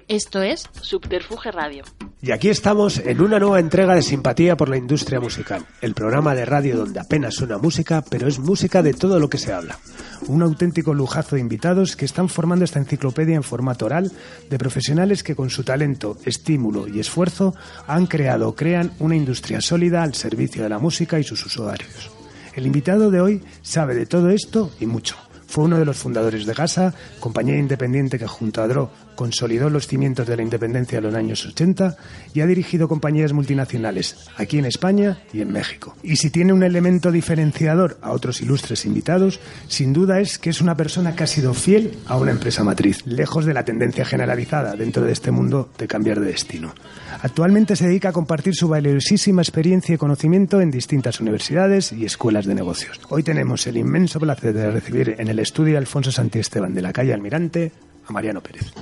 Esto es Subterfuge Radio. Y aquí estamos en una nueva entrega de Simpatía por la Industria Musical, el programa de radio donde apenas suena música, pero es música de todo lo que se habla. Un auténtico lujazo de invitados que están formando esta enciclopedia en formato oral de profesionales que con su talento, estímulo y esfuerzo han creado o crean una industria sólida al servicio de la música y sus usuarios. El invitado de hoy sabe de todo esto y mucho. Fue uno de los fundadores de Gasa, compañía independiente que junto a Dro consolidó los cimientos de la independencia en los años 80 y ha dirigido compañías multinacionales aquí en España y en México. Y si tiene un elemento diferenciador a otros ilustres invitados, sin duda es que es una persona que ha sido fiel a una empresa matriz, lejos de la tendencia generalizada dentro de este mundo de cambiar de destino. Actualmente se dedica a compartir su valiosísima experiencia y conocimiento en distintas universidades y escuelas de negocios. Hoy tenemos el inmenso placer de recibir en el estudio Alfonso Santiesteban de la calle Almirante a Mariano Pérez.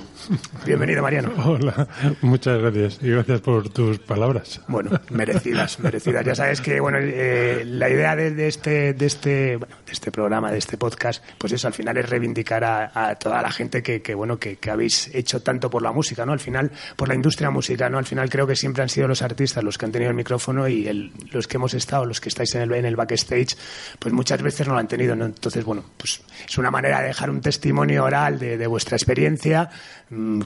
Bienvenido, Mariano. Hola, muchas gracias y gracias por tus palabras. Bueno, merecidas. Ya sabes que la idea de este programa, de este podcast, pues eso, al final es reivindicar a toda la gente que habéis hecho tanto por la música, ¿no? Al final, por la industria musical, ¿no? Al final creo que siempre han sido los artistas los que han tenido el micrófono y los que hemos estado, los que estáis en el backstage, pues muchas veces no lo han tenido, ¿no? Entonces, pues es una manera de dejar un testimonio oral de vuestra experiencia,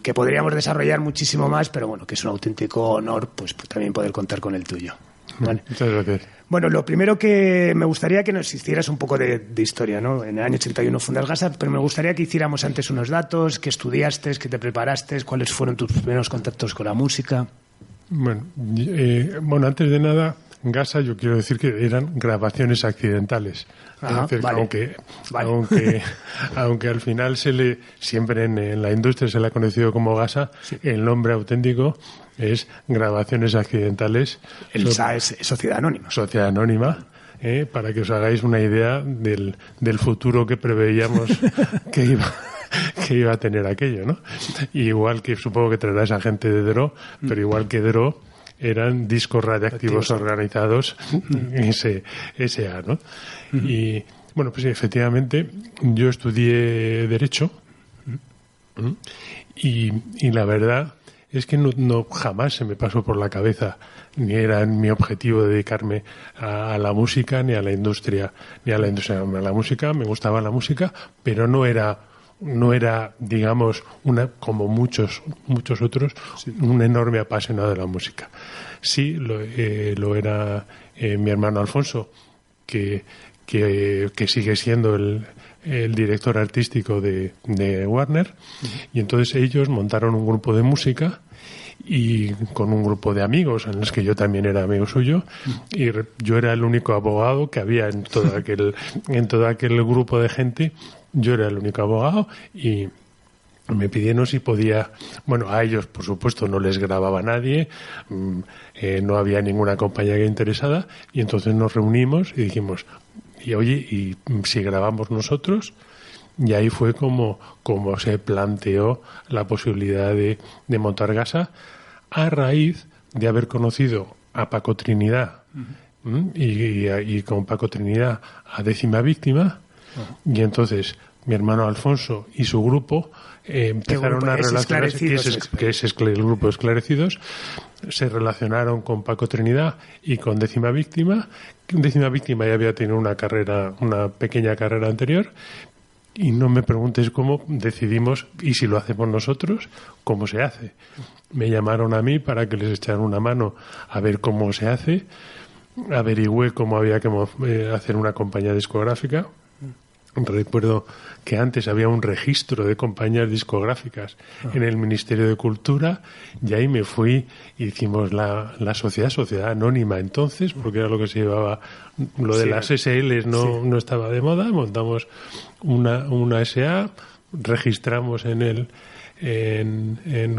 que podríamos desarrollar muchísimo más, pero bueno, que es un auténtico honor pues también poder contar con el tuyo. ¿Vale? Muchas gracias. Bueno, lo primero que me gustaría que nos hicieras un poco de historia, ¿no? En el año 81 fundas Gasa, pero me gustaría que hiciéramos antes unos datos, qué estudiaste, qué te preparaste, cuáles fueron tus primeros contactos con la música. Bueno, antes de nada, Gasa, yo quiero decir que eran grabaciones accidentales. Ajá, es decir, vale. aunque al final siempre en la industria se le ha conocido como Gasa, sí. El nombre auténtico es Grabaciones Accidentales. El SA es Sociedad Anónima. Sociedad Anónima, para que os hagáis una idea del futuro que preveíamos que iba a tener aquello, ¿no? Igual que supongo que traerá esa gente de Dro, pero igual que Dro, eran discos radioactivos organizados, SA, ¿no? Uh-huh. Y, bueno, pues efectivamente, yo estudié Derecho y la verdad es que no jamás se me pasó por la cabeza, ni era mi objetivo dedicarme a la música, ni a la industria. A la música, me gustaba la música, pero no era, digamos, como muchos otros, sí, un enorme apasionado de la música. Sí, lo era mi hermano Alfonso, que sigue siendo el director artístico de Warner, y entonces ellos montaron un grupo de música y con un grupo de amigos en los que yo también era amigo suyo, y yo era el único abogado que había en todo aquel grupo de gente. Yo era el único abogado y me pidieron si podía, a ellos por supuesto no les grababa nadie, no había ninguna compañía interesada, y entonces nos reunimos y dijimos, y si grabamos nosotros. Y ahí fue como se planteó la posibilidad de montar Gasa, a raíz de haber conocido a Paco Trinidad, y con Paco Trinidad a Décima Víctima, y entonces mi hermano Alfonso y su grupo empezaron a relacionarse, que es el grupo Esclarecidos, se relacionaron con Paco Trinidad y con Décima Víctima. Décima Víctima ya había tenido una pequeña carrera anterior. Y no me preguntes cómo decidimos, y si lo hacemos nosotros, cómo se hace. Me llamaron a mí para que les echaran una mano a ver cómo se hace. Averigüé cómo había que hacer una compañía discográfica. Recuerdo que antes había un registro de compañías discográficas en el Ministerio de Cultura, y ahí me fui, hicimos la sociedad anónima entonces, porque era lo que se llevaba, lo de las SLs no estaba de moda. Montamos una SA, registramos en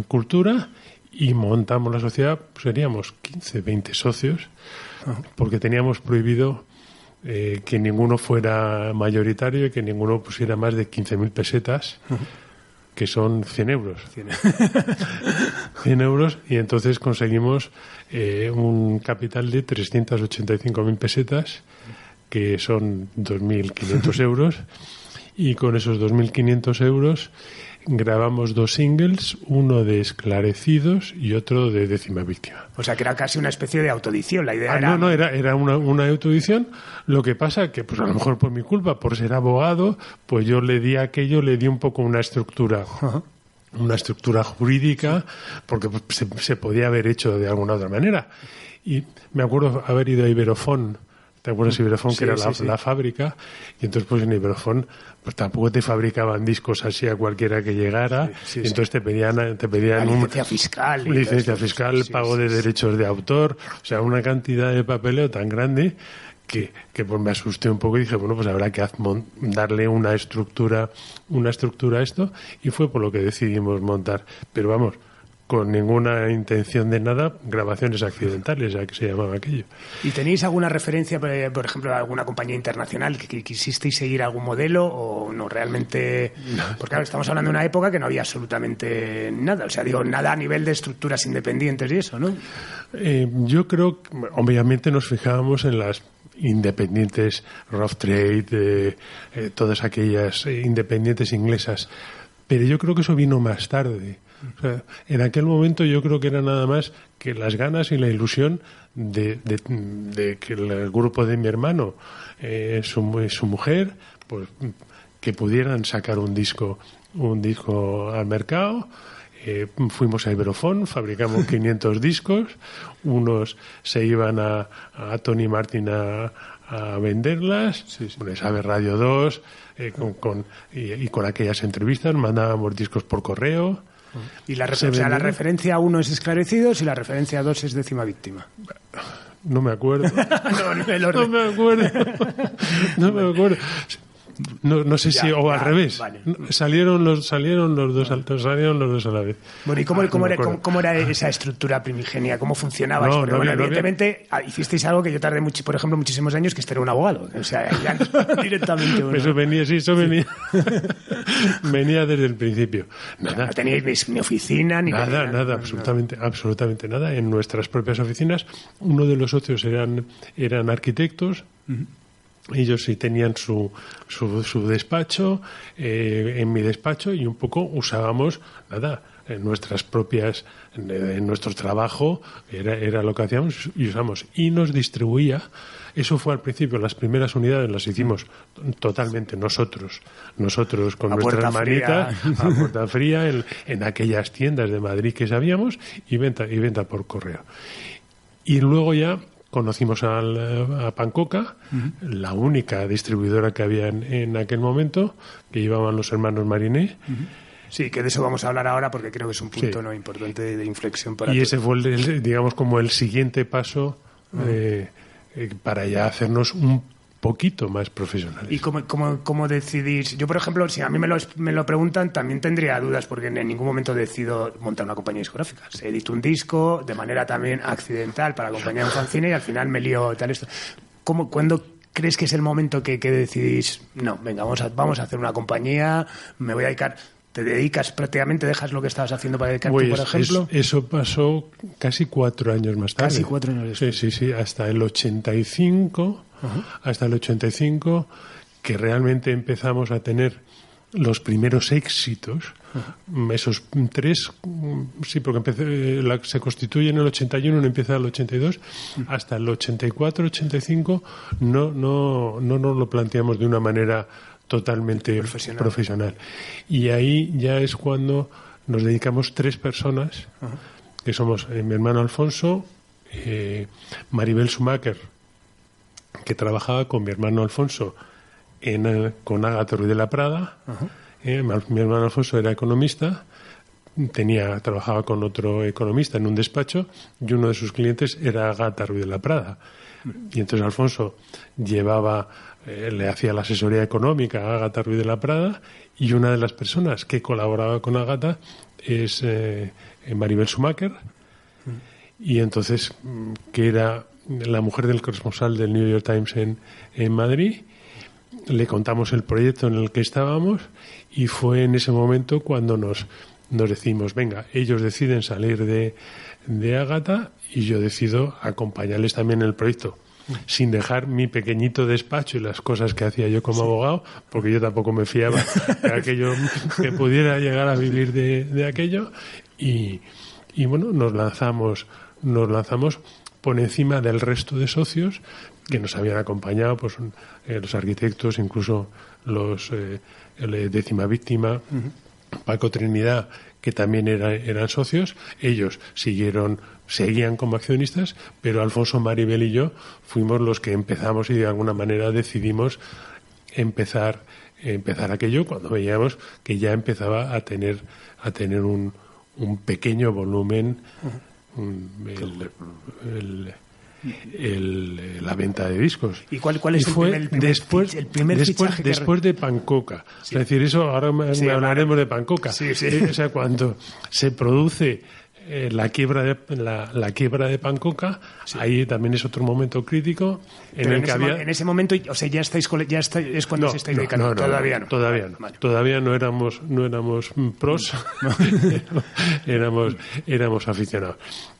Cultura y montamos la sociedad. Seríamos 15, 20 socios, porque teníamos prohibido que ninguno fuera mayoritario y que ninguno pusiera más de 15.000 pesetas, que son 100 euros. 100 euros, y entonces conseguimos un capital de 385.000 pesetas, que son 2.500 euros, y con esos 2.500 euros grabamos 2 singles, uno de Esclarecidos y otro de Décima Víctima. O sea, que era casi una especie de autoedición, la idea era... No, era una autoedición. Lo que pasa que, pues a lo mejor por mi culpa, por ser abogado, pues yo le di un poco una estructura... Ajá. Una estructura jurídica, porque pues, se podía haber hecho de alguna otra manera. Y me acuerdo haber ido a Iberofón. ¿Te acuerdas de Iberofón? Que era la fábrica. Y entonces, pues en Iberofón, pues tampoco te fabricaban discos así a cualquiera que llegara. Y entonces te pedían licencia fiscal. Licencia fiscal, pago de derechos de autor. O sea, una cantidad de papeleo tan grande que pues me asusté un poco y dije, bueno, pues habrá que darle una estructura a esto, y fue por lo que decidimos montar. Pero vamos, con ninguna intención de nada, grabaciones accidentales, ya que se llamaba aquello. ¿Y tenéis alguna referencia, por ejemplo, a alguna compañía internacional que quisisteis seguir algún modelo o no realmente? Porque claro, estamos hablando de una época que no había absolutamente nada, o sea, digo, nada a nivel de estructuras independientes y eso, ¿no? Yo creo que obviamente nos fijábamos en las independientes, Rough Trade, todas aquellas independientes inglesas, pero yo creo que eso vino más tarde. O sea, en aquel momento yo creo que era nada más que las ganas y la ilusión de que el grupo de mi hermano, su mujer, pues que pudieran sacar un disco al mercado. Fuimos a Iberofón, fabricamos 500 discos, unos se iban a Tony Martin a venderlas, bueno, sabe Radio 2, con aquellas entrevistas mandábamos discos por correo. Y la referencia 1 es Esclarecidos y la referencia 2 es Décima Víctima. No me acuerdo. No me acuerdo. No sé si o al revés. Vale. Salieron los dos a la vez. Bueno, ¿y cómo era esa estructura primigenia? ¿Cómo funcionaba? Evidentemente hicisteis algo que yo tardé por ejemplo muchísimos años, que era un abogado. O sea, ya directamente uno. Eso venía. Venía desde el principio. Nada. No teníais ni oficina ni nada, absolutamente nada. En nuestras propias oficinas, uno de los socios eran arquitectos. Uh-huh. Ellos sí tenían su despacho, en mi despacho, y un poco usábamos, en nuestras propias, en nuestro trabajo, era lo que hacíamos y usamos. Y nos distribuía, eso fue al principio, las primeras unidades las hicimos totalmente nosotros con nuestras manitas, a puerta fría, en aquellas tiendas de Madrid que sabíamos, y venta por correo. Y luego ya conocimos a Pancoca, uh-huh, la única distribuidora que había en aquel momento, que llevaban los hermanos Mariné. Uh-huh. Sí, que de eso vamos a hablar ahora porque creo que es un punto no importante de inflexión para ese fue digamos como el siguiente paso, uh-huh, para ya hacernos un poquito más profesionales. ¿Y cómo decidís? Yo, por ejemplo, si a mí me lo preguntan, también tendría dudas, porque en ningún momento decido montar una compañía discográfica. Se edito un disco de manera también accidental para acompañar un fanzine y al final me lío tal esto. ¿Cuándo crees que es el momento que decidís, no, venga, vamos a hacer una compañía, me voy a dedicar? ¿Te dedicas prácticamente, dejas lo que estabas haciendo para dedicarte, por ejemplo? Eso pasó casi 4 años más tarde. Casi 4 años después. Sí, hasta el 85... Uh-huh. Hasta el 85, que realmente empezamos a tener los primeros éxitos, uh-huh, esos 3, sí, porque se constituye en el 81, empieza el 82, uh-huh, hasta el 84, 85, no nos lo planteamos de una manera totalmente profesional. Y ahí ya es cuando nos dedicamos 3 personas, uh-huh, que somos mi hermano Alfonso, Maribel Schumacher, que trabajaba con mi hermano Alfonso con Ágata Ruiz de la Prada. Uh-huh. Mi hermano Alfonso era economista, trabajaba con otro economista en un despacho, y uno de sus clientes era Ágata Ruiz de la Prada. Y entonces Alfonso le hacía la asesoría económica a Ágata Ruiz de la Prada, y una de las personas que colaboraba con Ágata es Maribel Schumacher. Uh-huh. Y entonces, que era la mujer del corresponsal del New York Times en Madrid. Le contamos el proyecto en el que estábamos, y fue en ese momento cuando nos decimos, venga, ellos deciden salir de Ágata y yo decido acompañarles también en el proyecto. sin dejar mi pequeñito despacho y las cosas que hacía yo como abogado, porque yo tampoco me fiaba de aquello, que pudiera llegar a vivir de aquello, y bueno, nos lanzamos por encima del resto de socios que nos habían acompañado, pues los arquitectos, incluso los Décima Víctima, Paco Trinidad, que también eran socios. Ellos seguían como accionistas, pero Alfonso Maribel y yo fuimos los que empezamos y de alguna manera decidimos empezar aquello cuando veíamos que ya empezaba a tener un pequeño volumen la venta de discos. ¿Y cuál es el primer fichaje después de Pancoca? Sí. Es decir, eso ahora hablaremos de Pancoca. Sí. O sea, cuando se produce la quiebra de Pancoca, sí. Ahí también es otro momento crítico en ese momento, o sea, es cuando se estáis dedicando. Todavía no. Vale. Todavía no éramos pros, éramos aficionados.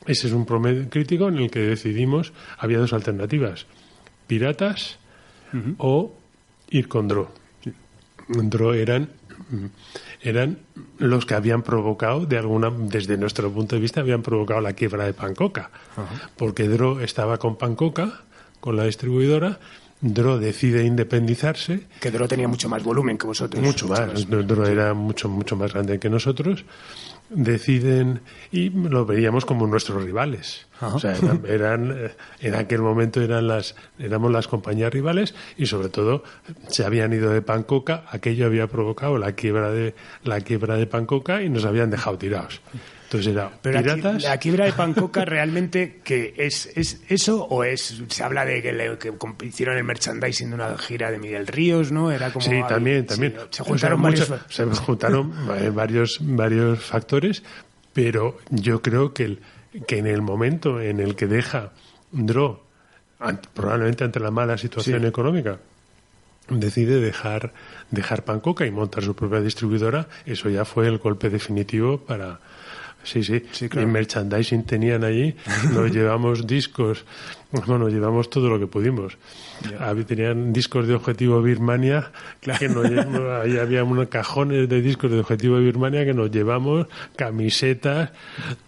Ese es un momento crítico en el que decidimos, había dos alternativas: piratas o ir con Dro. Dro eran los que habían provocado, desde nuestro punto de vista, habían provocado la quiebra de Pancoca. Porque Dro estaba con Pancoca, con la distribuidora. Dro decide independizarse. Que Dro tenía mucho más volumen que vosotros. Mucho más. Dro era mucho más grande que nosotros. Deciden, y lo veíamos como nuestros rivales. O sea, en aquel momento éramos las compañías rivales, y sobre todo se habían ido de Pancoca. Aquello había provocado la quiebra de Pancoca y nos habían dejado tirados. Entonces era piratas. La quiebra de Pancoca realmente, ¿que es eso o es? Se habla de que hicieron el merchandising de una gira de Miguel Ríos, ¿no? Era como sí, también. Sí, se juntaron varios factores, pero yo creo que en el momento en el que deja Dro, probablemente ante la mala situación económica, decide dejar Pancoca y montar su propia distribuidora, eso ya fue el golpe definitivo para... Sí, claro. En merchandising tenían allí, nos llevamos discos, nos llevamos todo lo que pudimos. Tenían discos de Objetivo Birmania, claro. Ahí había unos cajones de discos de Objetivo Birmania que nos llevamos, camisetas,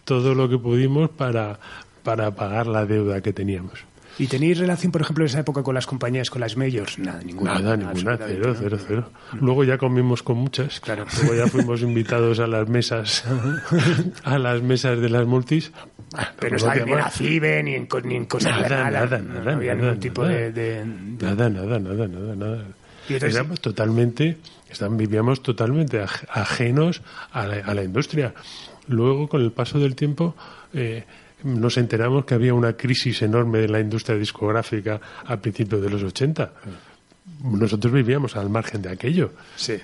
todo lo que pudimos para pagar la deuda que teníamos. ¿Y tenéis relación, por ejemplo, en esa época con las compañías, con las majors? Ninguna, cero. Luego ya comimos con muchas. Claro. Luego ya fuimos invitados a las mesas de las multis. Pero no ni en ACIBE, ni en cosas nada. No había ningún tipo de... Nada. Vivíamos totalmente ajenos a la industria. Luego, con el paso del tiempo... nos enteramos que había una crisis enorme de la industria discográfica a principios de los 80. Nosotros vivíamos al margen de aquello. Sí,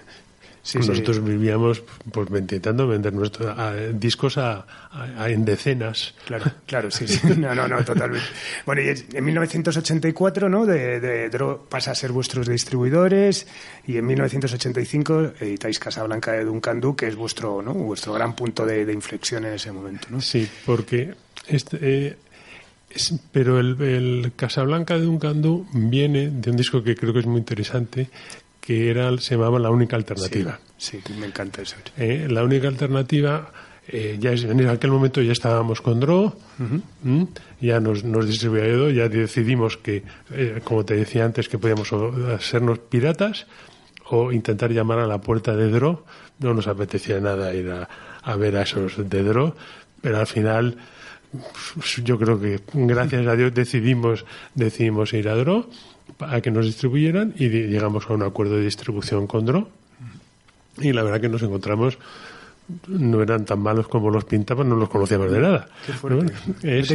nosotros vivíamos pues intentando vender nuestros discos en decenas. Claro, sí. No, totalmente. Bueno, y en 1984, ¿no? de Dro pasa a ser vuestros distribuidores, y en 1985 editáis Casablanca de Duncan Du, que es vuestro gran punto de inflexión en ese momento, ¿no? Sí, porque pero el Casablanca de Duncan Du viene de un disco que creo que es muy interesante, que se llamaba La Única Alternativa. Sí, me encanta eso. La Única Alternativa, en aquel momento ya estábamos con Dro, ya nos distribuía, ya decidimos que, como te decía antes, que podíamos hacernos piratas o intentar llamar a la puerta de Dro. No nos apetecía nada ir a ver a esos de Dro, pero al final... yo creo que gracias a Dios decidimos ir a Dro a que nos distribuyeran, y llegamos a un acuerdo de distribución con Dro, y la verdad que nos encontramos, no eran tan malos como los pintaban, no los conocíamos de nada. Qué fuerte.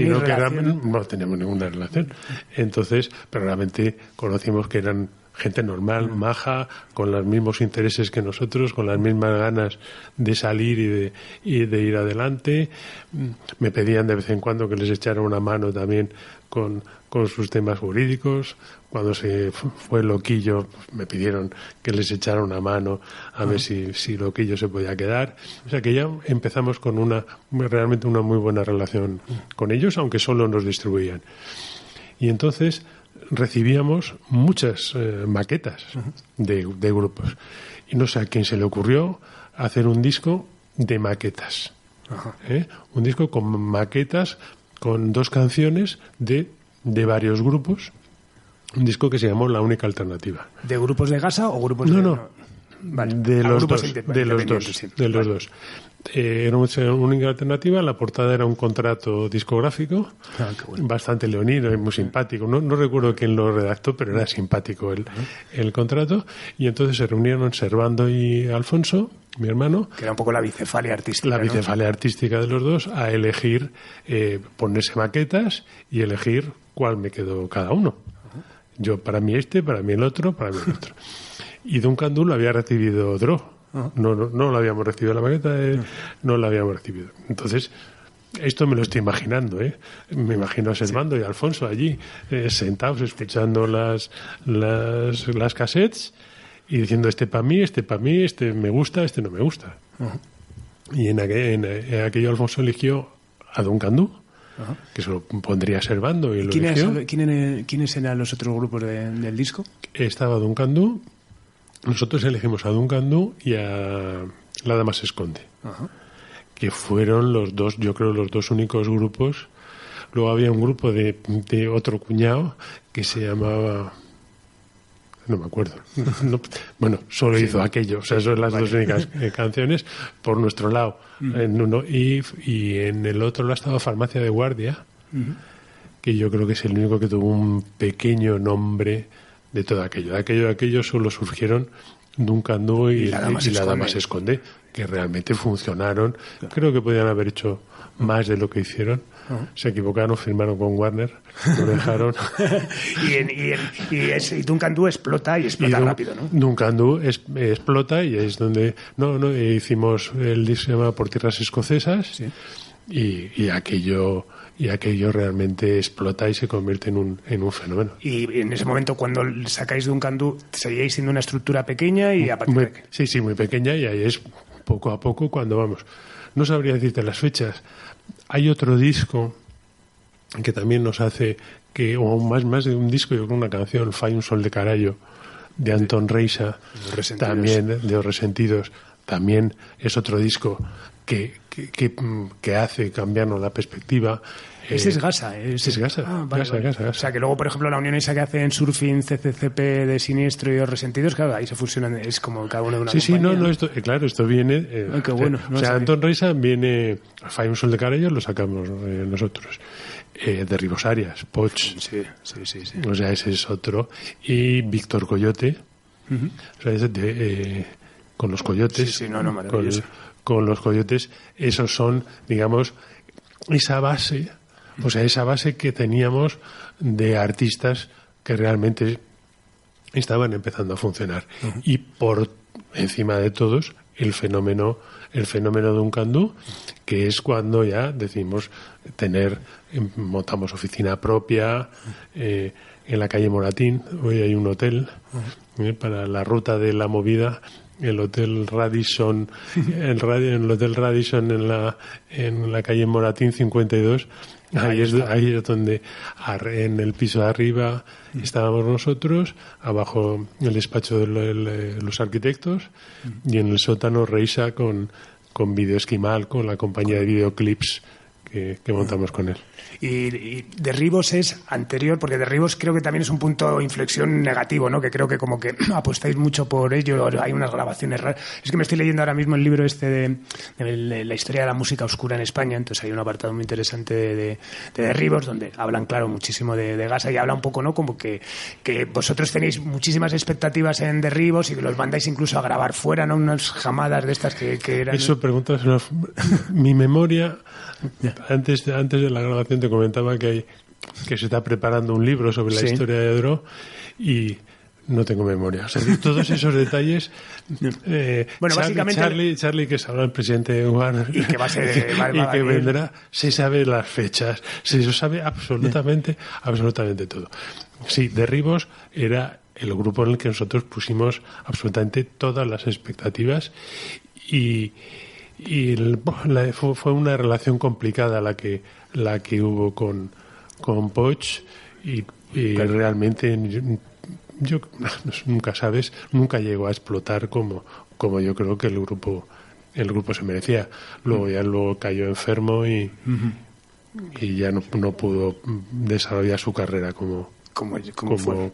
No teníamos ninguna relación. Entonces, pero realmente conocimos que eran gente normal, maja, con los mismos intereses que nosotros, con las mismas ganas de salir y de ir adelante. Me pedían de vez en cuando que les echara una mano también con sus temas jurídicos. Cuando se fue Loquillo, me pidieron que les echara una mano a ver si Loquillo se podía quedar. O sea que ya empezamos con realmente una muy buena relación con ellos, aunque solo nos distribuían. Y entonces recibíamos muchas maquetas de grupos. Y no sé a quién se le ocurrió hacer un disco de maquetas. Un disco con maquetas, con 2 canciones de varios grupos. Un disco que se llamó La Única Alternativa. ¿De grupos de Gasa o grupos No. Vale. De los dos. Sí. De los dos. Era una única alternativa. La portada era un contrato discográfico, qué bueno. bastante leonino y muy simpático. No recuerdo quién lo redactó, pero era simpático el contrato. Y entonces se reunieron Servando y Alfonso, mi hermano, que era un poco la bicefalia artística. La bicefalia artística de los dos, a elegir, ponerse maquetas y elegir cuál me quedó cada uno. Yo, para mí para mí el otro, para mí el otro. Y Duncan Du lo había recibido Dro. No lo habíamos recibido la maqueta, no la habíamos recibido. Entonces, esto me lo estoy imaginando, Me imagino a Servando y a Alfonso allí, sentados, escuchando las cassettes y diciendo este para mí, este me gusta, este no me gusta. Y en aquello Alfonso eligió a Duncan Du, que se lo pondría Servando. Y ¿Quiénes eran los otros grupos del disco? Estaba Duncan Du. Nosotros elegimos a Duncan Du y a La Dama se esconde, que fueron los dos, yo creo, los 2 únicos grupos. Luego había un grupo de otro cuñado que se llamaba... No me acuerdo. Solo hizo aquello. O sea, son las 2 únicas canciones por nuestro lado. En uno, y en el otro lado estaba Farmacia de Guardia, que yo creo que es el único que tuvo un pequeño nombre de todo aquello. De aquello solo surgieron Duncan Du y La Dama se esconde, que realmente funcionaron. Creo que podían haber hecho más de lo que hicieron. Se equivocaron, firmaron con Warner, lo dejaron. y Duncan Du explota rápido, ¿no? Duncan Du explota y es donde hicimos el disco, se llama Por Tierras Escocesas, sí. y aquello realmente explota y se convierte en un fenómeno. Y en ese momento, cuando sacáis Duncan Du, seguíais siendo una estructura pequeña y a partir de... Sí, muy pequeña, y ahí es poco a poco cuando vamos. No sabría decirte las fechas. Hay otro disco que también nos hace o más de un disco, yo creo, una canción, Fai un sol de carallo, de Antón Reisa, también de Os Resentidos, también es otro disco que hace cambiarnos la perspectiva. Ese es Gasa. Ese es Gasa. Gasa. O sea, que luego, por ejemplo, la unión esa que hace en Surfing, CCCP de Siniestro y Os Resentidos, claro, ahí se fusionan, es como cada uno de una compañía. Esto viene... qué bueno. Antón Reisa viene... Fai un sol de carallo lo sacamos nosotros. De Ribosarias, Poch. Sí. O sea, ese es otro. Y Víctor Coyote. O sea, ese con los Coyotes. Maravilloso. Con los Coyotes, esos son, digamos, esa base que teníamos de artistas que realmente estaban empezando a funcionar. Y por encima de todos, el fenómeno Duncan Du, que es cuando ya decimos montamos oficina propia en la calle Moratín. Hoy hay un hotel para la ruta de la movida. El Hotel Radisson, el Hotel Radisson en la calle Moratín 52. Ahí es donde en el piso de arriba estábamos nosotros, abajo el despacho de los arquitectos y en el sótano Reisa con Video Esquimal, con la compañía de videoclips que montamos con él. Y Derribos es anterior, porque Derribos creo que también es un punto de inflexión negativo, ¿no? Que creo que como que apostáis mucho por ello, hay unas grabaciones raras. Es que me estoy leyendo ahora mismo el libro de la historia de la música oscura en España, entonces hay un apartado muy interesante de Derribos, donde hablan, claro, muchísimo de Gasa y habla un poco, ¿no? Como que vosotros tenéis muchísimas expectativas en Derribos y que los mandáis incluso a grabar fuera, ¿no? Unas jamadas de estas que eran... Eso, preguntas. Mi memoria... Antes de la grabación te comentaba que se está preparando un libro sobre la historia de Dro y no tengo memoria. O sea, todos esos detalles... básicamente... Charlie, que es ahora el presidente de Warner y que va a ser... y que vendrá, se sabe las fechas, se sabe absolutamente todo. Sí, Derribos era el grupo en el que nosotros pusimos absolutamente todas las expectativas y fue una relación complicada la que hubo con Poch y realmente yo nunca sabes, nunca llegó a explotar como yo creo que el grupo se merecía. Luego cayó enfermo y ya no pudo desarrollar su carrera como fue.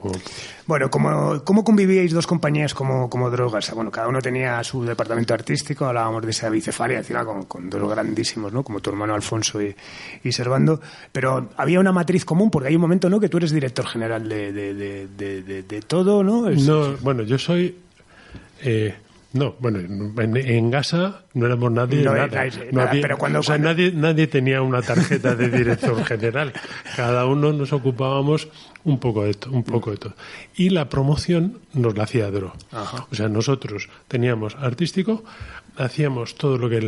Bueno, ¿cómo convivíais dos compañías como Drogas? Bueno, cada uno tenía su departamento artístico, hablábamos de esa bicefalia, encima con dos grandísimos, ¿no? Como tu hermano Alfonso y Servando, pero había una matriz común, porque hay un momento, ¿no?, que tú eres director general de todo, ¿no? No, bueno, yo soy... No, bueno, en Gasa no éramos nadie. No, nada. No había, pero cuando... Nadie tenía una tarjeta de director general. Cada uno nos ocupábamos un poco de todo. Y la promoción nos la hacía Dro. Ajá. O sea, nosotros teníamos artístico, hacíamos todo lo que es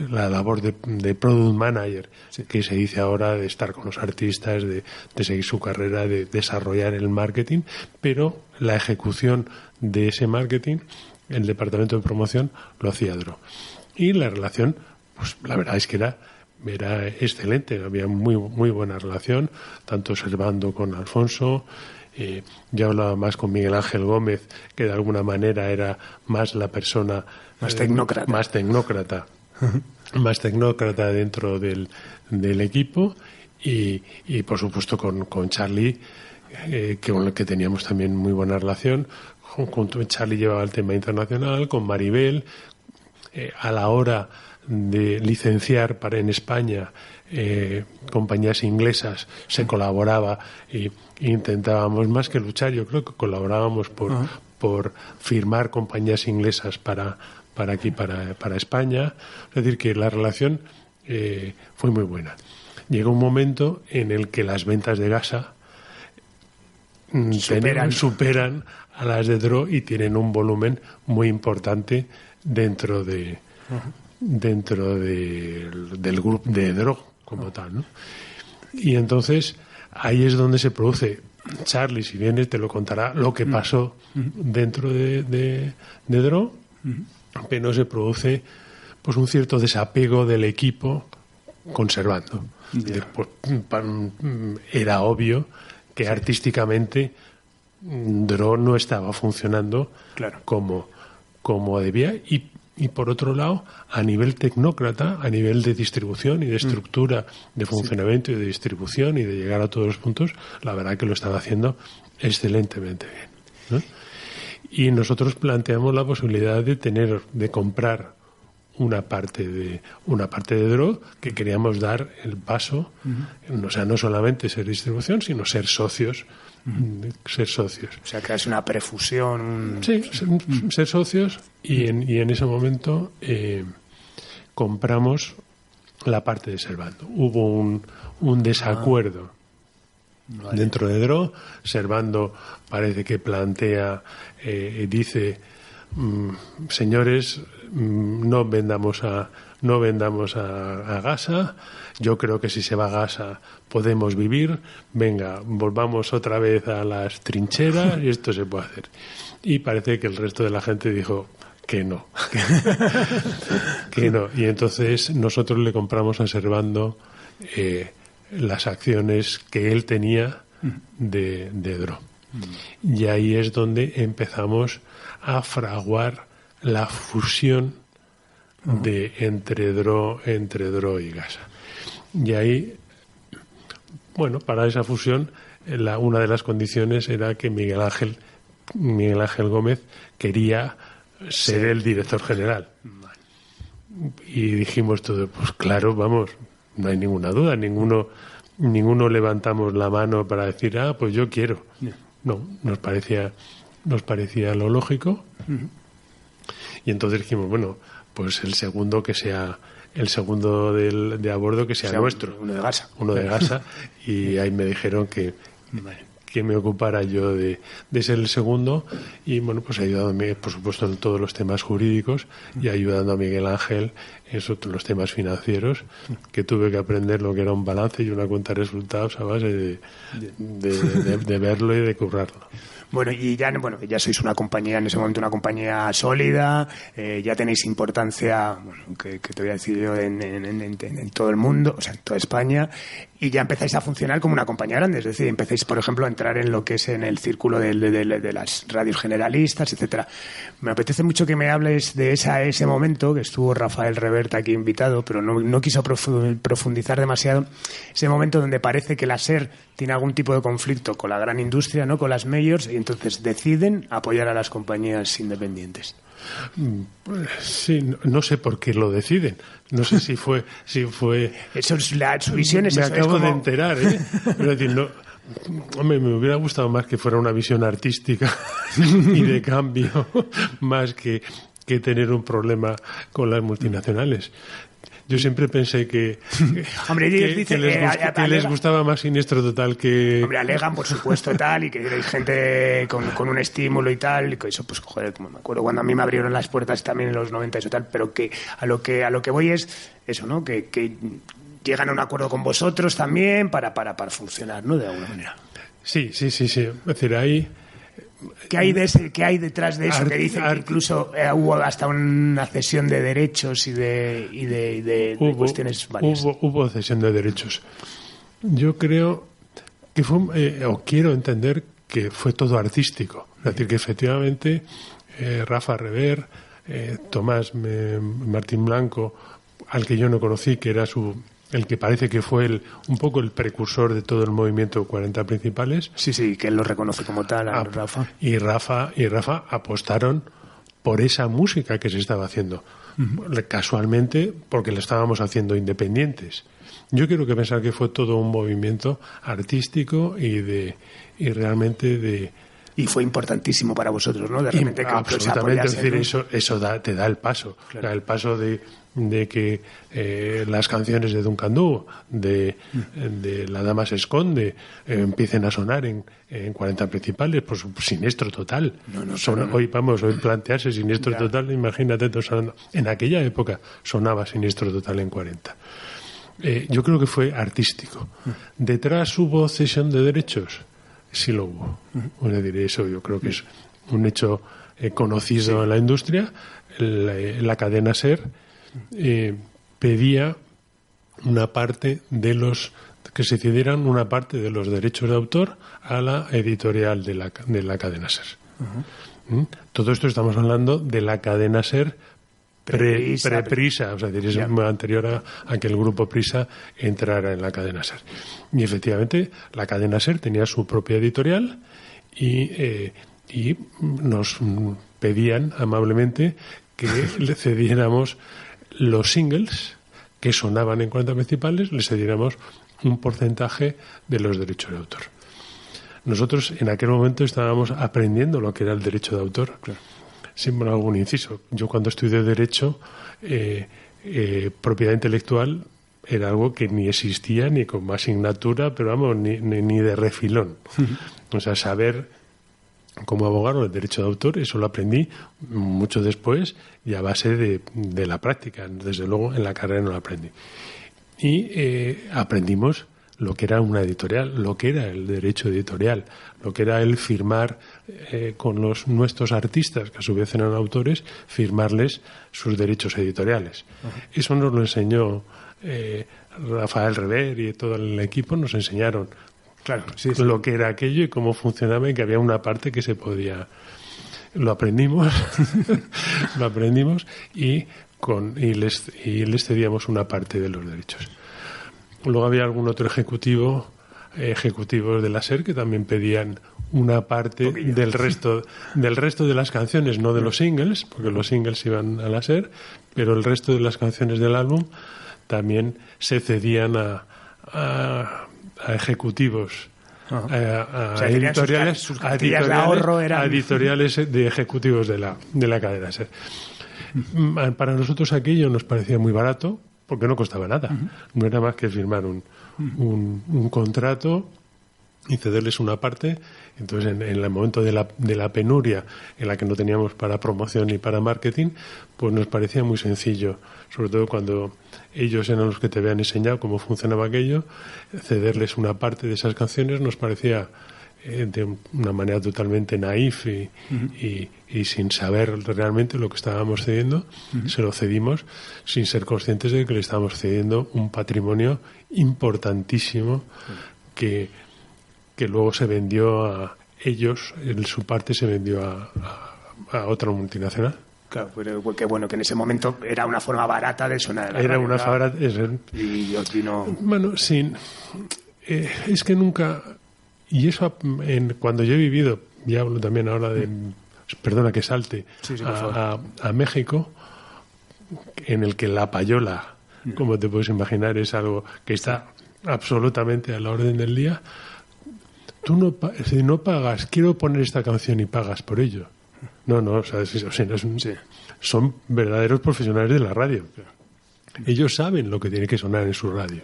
la labor de product manager, sí, que se dice ahora, de estar con los artistas, de seguir su carrera, de desarrollar el marketing, pero la ejecución de ese marketing, el departamento de promoción, lo hacía Dro. Y la relación, pues la verdad es que era excelente, había muy muy buena relación, tanto Servando con Alfonso. Yo hablaba más con Miguel Ángel Gómez, que de alguna manera era más la persona más tecnócrata, más tecnócrata dentro del equipo, y por supuesto con Charlie, con el que teníamos también muy buena relación. Con Charlie llevaba el tema internacional, con Maribel, a la hora de licenciar en España compañías inglesas, se colaboraba y intentábamos, más que luchar, yo creo que colaborábamos por firmar compañías inglesas para aquí, para España. Es decir, que la relación fue muy buena. Llegó un momento en el que las ventas de Gasa superan a las de Dro y tienen un volumen muy importante dentro del grupo de Dro como tal, ¿no? Y entonces ahí es donde se produce, Charlie, si viene, te lo contará lo que pasó dentro de Dro, pero se produce pues un cierto desapego del equipo conservando. Después, era obvio que artísticamente Dro no estaba funcionando como debía, y por otro lado, a nivel tecnócrata, a nivel de distribución y de estructura de funcionamiento y de distribución y de llegar a todos los puntos, la verdad que lo estaba haciendo excelentemente bien, ¿no? Y nosotros planteamos la posibilidad de comprar una parte de Dro, que queríamos dar el paso, o sea, no solamente ser distribución, sino ser socios. O sea, que es una prefusión. Sí, ser socios, y en ese momento compramos la parte de Servando. Hubo un desacuerdo dentro de Dro. Servando parece que plantea, dice, señores, no vendamos a Gasa. Yo creo que si se va a Gasa podemos vivir. Venga, volvamos otra vez a las trincheras y esto se puede hacer. Y parece que el resto de la gente dijo que no. Que no. Y entonces nosotros le compramos a Servando las acciones que él tenía de Dro. Y ahí es donde empezamos a fraguar la fusión entre Dro y Gasa. Y ahí, bueno, para esa fusión, una de las condiciones era que Miguel Ángel Gómez quería ser el director general. Y dijimos todo, pues claro, vamos, no hay ninguna duda, ninguno levantamos la mano para decir, pues yo quiero. No, nos parecía lo lógico. Y entonces dijimos, bueno, pues el segundo que sea el segundo de a bordo que sea nuestro, uno de Gasa. Y ahí me dijeron que me ocupara yo de ser el segundo, y bueno, pues ayudándome, por supuesto, en todos los temas jurídicos, y ayudando a Miguel Ángel eso, los temas financieros, que tuve que aprender lo que era un balance y una cuenta de resultados a base de verlo y de currarlo. Bueno, ya sois una compañía, en ese momento una compañía sólida, ya tenéis importancia, que te voy a decir yo, en todo el mundo, o sea, en toda España, y ya empezáis a funcionar como una compañía grande, es decir, empezáis, por ejemplo, a entrar en lo que es en el círculo de las radios generalistas, etcétera. Me apetece mucho que me hables de ese momento, que estuvo Rafael Revert aquí invitado, pero no quiso profundizar demasiado, ese momento donde parece que la SER tiene algún tipo de conflicto con la gran industria, ¿no?, con las majors, y entonces deciden apoyar a las compañías independientes. Sí, no sé por qué lo deciden. No sé si fue. Eso es su visión. Me acabo de enterar, ¿eh? Es decir, no. Hombre, me hubiera gustado más que fuera una visión artística y de cambio, más que tener un problema con las multinacionales. Yo siempre pensé que les gustaba más Siniestro Total que... Hombre, alegan, por supuesto, tal, y que hay gente con un estímulo y tal, y que eso, pues, joder, como me acuerdo cuando a mí me abrieron las puertas también en los 90 y eso tal, pero que a lo que voy es eso, ¿no?, que llegan a un acuerdo con vosotros también para funcionar, ¿no?, de alguna manera. Sí. Es decir, ahí... ¿Qué hay detrás de eso? Que dicen que incluso hubo hasta una cesión de derechos y de cuestiones varias. Hubo cesión de derechos. Yo creo que fue, o quiero entender que fue todo artístico. Es decir, que efectivamente Rafa Revert, Tomás Martín Blanco, al que yo no conocí, que era el que parece que fue un poco el precursor de todo el movimiento 40 principales. Sí, que él lo reconoce como tal, a Rafa. Y Rafa apostaron por esa música que se estaba haciendo. Casualmente, porque la estábamos haciendo independientes. Yo quiero pensar que fue todo un movimiento artístico y realmente de... Y fue importantísimo para vosotros, ¿no? De repente que absolutamente, es decir, eso te da el paso. Claro. Da el paso de que las canciones de Duncan Du, de La Dama se esconde, empiecen a sonar en 40 principales, pues Siniestro Total. Hoy plantearse Siniestro Total, imagínate, sonando. En aquella época sonaba Siniestro Total en 40. Yo creo que fue artístico. ¿Detrás hubo cesión de derechos? Sí lo hubo. Es decir, eso yo creo que es un hecho conocido en la industria. La cadena SER pedía una parte que se cedieran una parte de los derechos de autor a la editorial de la cadena SER. Todo esto estamos hablando de la cadena SER pre-Prisa, o sea, es anterior a que el grupo Prisa entrara en la cadena SER. Y efectivamente, la cadena SER tenía su propia editorial y nos pedían amablemente que le cediéramos los singles que sonaban en 40 principales, le cediéramos un porcentaje de los derechos de autor. Nosotros en aquel momento estábamos aprendiendo lo que era el derecho de autor. Claro. Siempre algún inciso. Yo cuando estudié Derecho, propiedad intelectual era algo que ni existía ni como asignatura, pero vamos, ni de refilón. O sea, saber cómo abogar el derecho de autor, eso lo aprendí mucho después y a base de la práctica. Desde luego en la carrera no lo aprendí. Y aprendimos lo que era una editorial, lo que era el derecho editorial, lo que era el firmar con nuestros artistas, que a su vez eran autores, firmarles sus derechos editoriales. Eso nos lo enseñó Rafael Revert y todo el equipo, nos enseñaron lo que era aquello y cómo funcionaba y que había una parte que se podía... Lo aprendimos, y les cedíamos una parte de los derechos. Luego había algún otro ejecutivos de la SER que también pedían una parte del resto de las canciones, no de los singles, porque los singles iban a la SER, pero el resto de las canciones del álbum también se cedían a ejecutivos, a editoriales, a editoriales de ejecutivos de la cadena SER. Para nosotros aquello nos parecía muy barato, porque no costaba nada. No era más que firmar un contrato y cederles una parte. Entonces, en el momento de la penuria, en la que no teníamos para promoción ni para marketing, pues nos parecía muy sencillo, sobre todo cuando ellos eran los que te habían enseñado cómo funcionaba aquello, cederles una parte de esas canciones nos parecía de una manera totalmente naif y sin saber realmente lo que estábamos cediendo. Se lo cedimos sin ser conscientes de que le estábamos cediendo un patrimonio importantísimo que luego se vendió a ellos, en su parte se vendió a otra multinacional. Claro, pero qué bueno, que en ese momento era una forma barata de sonar. Era una barata. Y os vino... Bueno, es que nunca... Y eso, cuando yo he vivido, y hablo también ahora de... Perdona que salte, a México, en el que la payola, como te puedes imaginar, es algo que está absolutamente a la orden del día. Tú si no pagas, quiero poner esta canción y pagas por ello. No, o sea, son verdaderos profesionales de la radio. Ellos saben lo que tiene que sonar en su radio.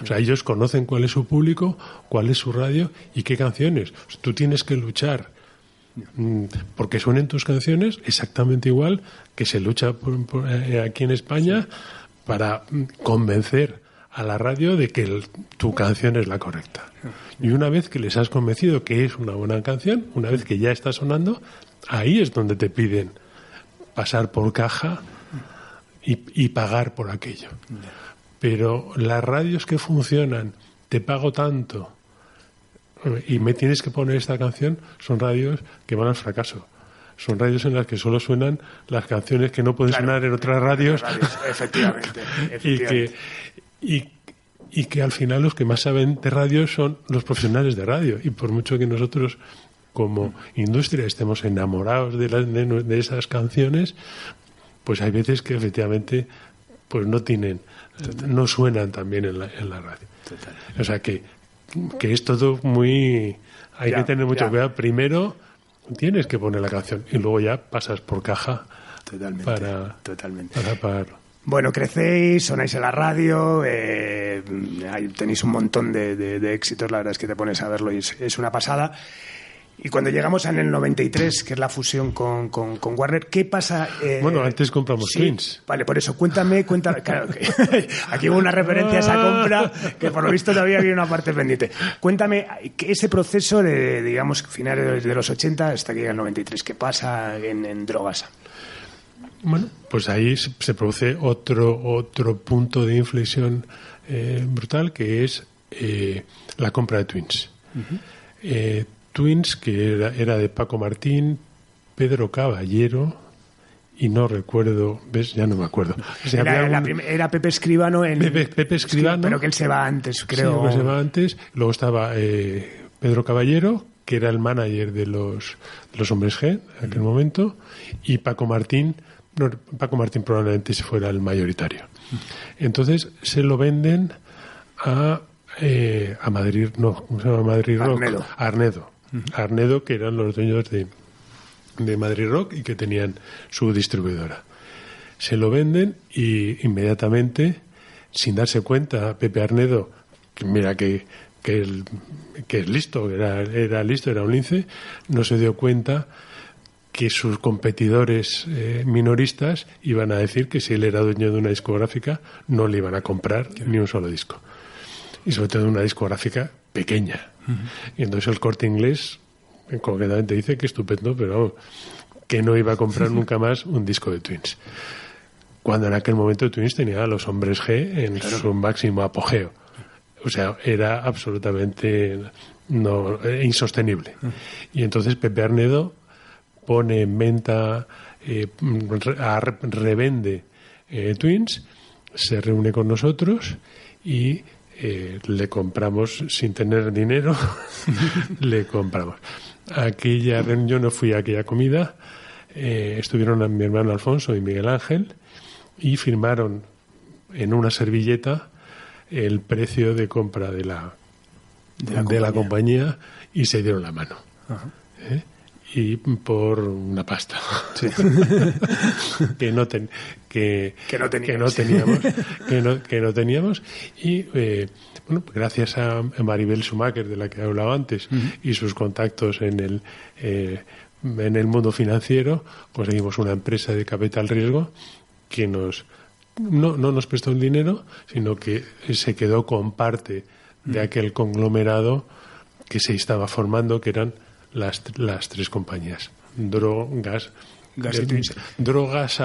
O sea, ellos conocen cuál es su público, cuál es su radio y qué canciones. O sea, tú tienes que luchar porque suenen tus canciones exactamente igual que se lucha aquí en España para convencer a la radio de que tu canción es la correcta. Y una vez que les has convencido que es una buena canción, una vez que ya está sonando, ahí es donde te piden pasar por caja y pagar por aquello. Pero las radios que funcionan, te pago tanto y me tienes que poner esta canción, son radios que van al fracaso. Son radios en las que solo suenan las canciones que no pueden sonar en otras radios. Efectivamente. Y que al final los que más saben de radio son los profesionales de radio. Y por mucho que nosotros como industria estemos enamorados de esas canciones, pues hay veces que efectivamente pues no suenan también en la radio. Total. O sea que es todo muy... Hay que tener mucho cuidado. Primero tienes que poner la canción y luego ya pasas por caja para pagarlo. Bueno, crecéis, sonáis en la radio, tenéis un montón de éxitos, la verdad es que te pones a verlo y es una pasada. Y cuando llegamos en el 93, que es la fusión con Warner, ¿qué pasa? Bueno, antes compramos Twins. Vale, por eso, cuéntame, claro, que aquí hubo una referencia a esa compra, que por lo visto todavía había una parte pendiente. Cuéntame, ese proceso de, digamos, finales de los 80 hasta que llega el 93, ¿qué pasa en Drogas? Bueno, pues ahí se produce otro punto de inflexión brutal, que es la compra de Twins. Twins, que era de Paco Martín, Pedro Caballero, y no recuerdo, ¿ves? Ya no me acuerdo. O sea, era Pepe Escribano. Pepe Escribano. Pero que él se va antes, creo. Sí, se va antes. Luego estaba Pedro Caballero, que era el manager de los Hombres G en aquel momento, y Paco Martín probablemente se fuera el mayoritario. Rock. Se lo venden a Madrid, no, ¿cómo se llama? Madrid Rock. Arnedo. Arnedo, que eran los dueños de Madrid Rock y que tenían su distribuidora. Se lo venden y inmediatamente, sin darse cuenta, Pepe Arnedo, mira que es listo, era listo, era un lince, no se dio cuenta que sus competidores minoristas iban a decir que si él era dueño de una discográfica no le iban a comprar ni un solo disco. Y sobre todo una discográfica pequeña. Y entonces el Corte Inglés concretamente dice que estupendo, pero que no iba a comprar nunca más un disco de Twins. Cuando en aquel momento Twins tenía a los Hombres G en su máximo apogeo. O sea, era absolutamente insostenible. Y entonces Pepe Arnedo pone en venta, revende Twins, se reúne con nosotros y le compramos sin tener dinero. Le compramos. Yo no fui a aquella comida, estuvieron mi hermano Alfonso y Miguel Ángel y firmaron en una servilleta el precio de compra de la compañía y se dieron la mano. y por una pasta Sí. que no teníamos y bueno, gracias a Maribel Schumacher, de la que he hablado antes, y sus contactos en el mundo financiero, conseguimos una empresa de capital riesgo que no nos prestó el dinero, sino que se quedó con parte de aquel conglomerado que se estaba formando, que eran las tres compañías: Drogasa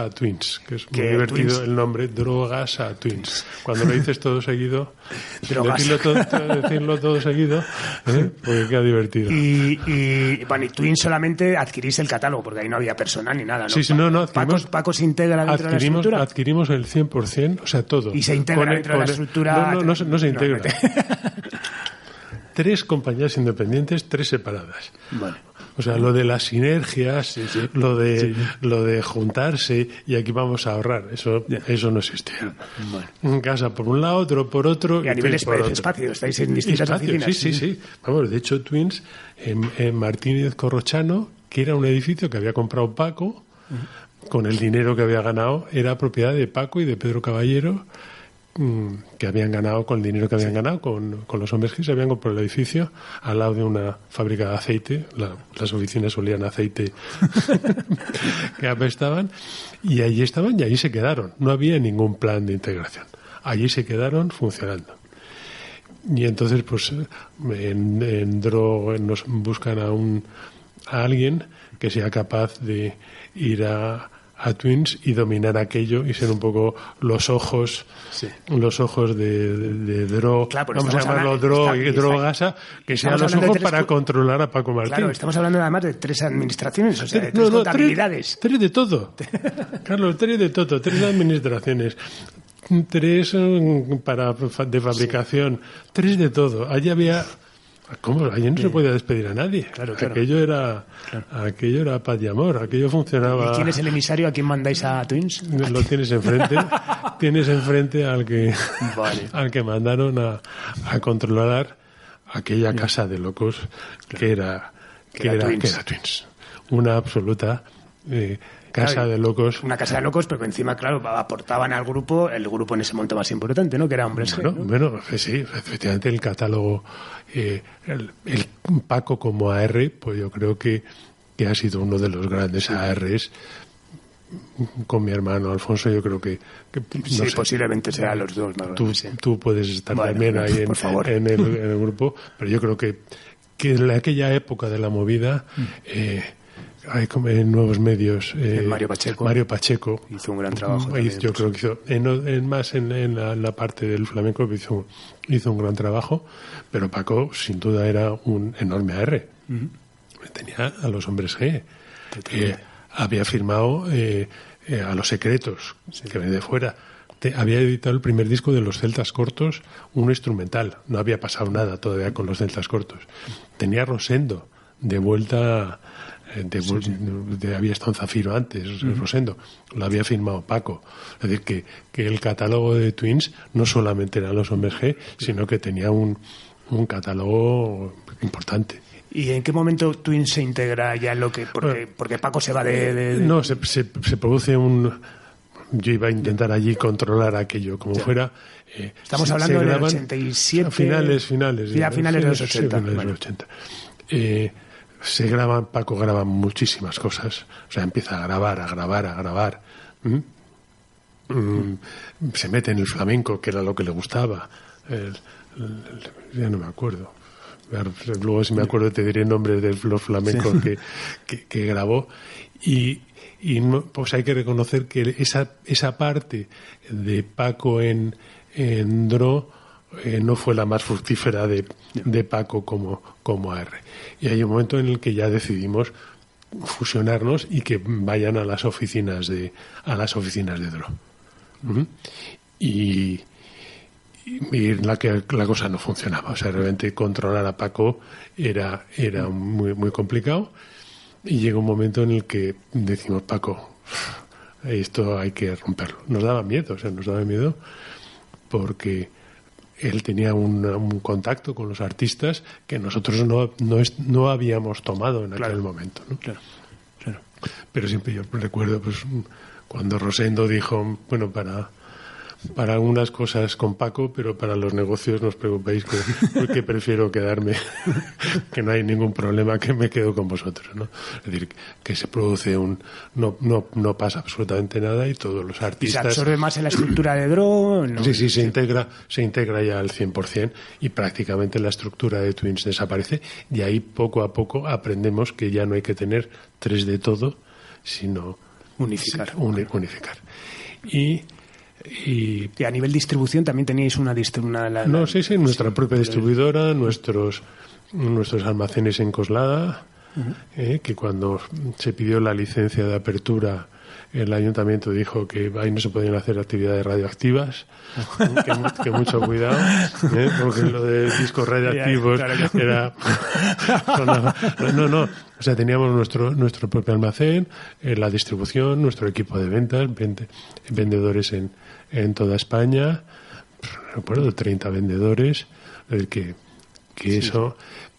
Twins, que es muy divertido Twins. El nombre Drogasa Twins. Cuando lo dices todo seguido, decirlo todo seguido, porque queda divertido. Y Twins solamente adquirís el catálogo, porque ahí no había personal ni nada, ¿no? Sí, Paco se integra dentro de la estructura. Adquirimos el 100%, o sea, todo. Y se integra dentro de la estructura. No se integra. 3 compañías independientes, 3 separadas. Vale. O sea, lo de las sinergias, lo de juntarse y aquí vamos a ahorrar, eso no existía. Bueno. En casa por un lado, otro por otro. Y a nivel espacio, estáis en distintas oficinas. Sí. Vamos, de hecho, Twins, en Martínez Corrochano, que era un edificio que había comprado Paco, con el dinero que había ganado, era propiedad de Paco y de Pedro Caballero, que habían ganado con el dinero que habían ganado con los hombres que se habían comprado el edificio al lado de una fábrica de aceite. Las oficinas olían aceite que apestaban, y allí estaban y allí se quedaron. No había ningún plan de integración, allí se quedaron funcionando. Y entonces pues en DRO nos buscan a alguien que sea capaz de ir a Twins y dominar aquello y ser un poco los ojos de Dro, claro, vamos a llamarlo Dro y Drogasa, que sean los ojos para controlar a Paco Martín. Claro, estamos hablando además de 3 administraciones, o sea, de 3 contabilidades. 3 de todo. Carlos, 3 de todo, 3 administraciones, 3 de fabricación, 3 de todo. Allí había... ¿Cómo? Allí no se podía despedir a nadie. Claro. Aquello era paz y amor, aquello funcionaba. ¿Y quién es el emisario? ¿A quién mandáis a Twins? Lo tienes enfrente. Tienes enfrente al que mandaron a controlar aquella casa de locos que era Twins. Una absoluta casa de locos. Una casa de locos, pero encima, claro, aportaban al grupo, el grupo en ese momento más importante, ¿no? Que era Hombres G, ¿no? Bueno, sí, efectivamente el catálogo, el Paco como AR, pues yo creo que ha sido uno de los grandes ARs. Con mi hermano Alfonso, yo creo que sí, no sé, posiblemente serán los dos. ¿No? Tú puedes estar también ahí en el grupo, pero yo creo que en aquella época de la movida hay como en nuevos medios. Mario Pacheco hizo un gran trabajo. Yo creo que hizo, en la parte del flamenco hizo un gran trabajo, pero Paco sin duda era un enorme AR. Tenía a los Hombres G. Había firmado a Los Secretos, que venía de fuera. Había editado el primer disco de Los Celtas Cortos, uno instrumental. No había pasado nada todavía con Los Celtas Cortos. Tenía Rosendo de vuelta. Había estado en Zafiro antes, Rosendo, lo había firmado Paco. Es decir, que el catálogo de Twins no solamente eran los Hombres G, sino que tenía un catálogo importante. ¿Y en qué momento Twins se integra ya en lo que...? Porque Paco se va de... No, se produce yo iba a intentar allí controlar aquello como fuera. Estamos hablando del 87... Finales. Ya finales de los 80. Finales de los 80. Paco graba muchísimas cosas, o sea, empieza a grabar. Se mete en el flamenco, que era lo que le gustaba. Ya no me acuerdo. Luego, si me acuerdo, te diré nombres de los flamencos que grabó. Y pues hay que reconocer que esa parte de Paco en Dro no fue la más fructífera de Paco como AR. Y hay un momento en el que ya decidimos fusionarnos y que vayan a las oficinas de Dro. Y la cosa no funcionaba. O sea, realmente controlar a Paco era muy, muy complicado. Y llega un momento en el que decimos, Paco, esto hay que romperlo. Nos daba miedo porque él tenía un contacto con los artistas que nosotros no habíamos tomado en aquel momento, ¿no? Claro. Pero siempre yo recuerdo pues cuando Rosendo dijo, bueno, para algunas cosas con Paco, pero para los negocios no os preocupéis que prefiero quedarme, que no hay ningún problema, que me quedo con vosotros, ¿no? Es decir, que se produce no pasa absolutamente nada y todos los artistas... ¿Y se absorbe más en la estructura de Dro? No. Sí, se integra ya al 100% y prácticamente la estructura de Twins desaparece y ahí poco a poco aprendemos que ya no hay que tener 3 de todo, sino unificar. Y a nivel distribución también teníais una nuestra propia distribuidora, nuestros almacenes en Coslada, que cuando se pidió la licencia de apertura el ayuntamiento dijo que ahí no se podían hacer actividades radioactivas, que mucho cuidado, porque lo de discos radioactivos era... No. O sea, teníamos nuestro propio almacén, la distribución, nuestro equipo de ventas, vendedores en toda España, recuerdo 30 vendedores, que eso...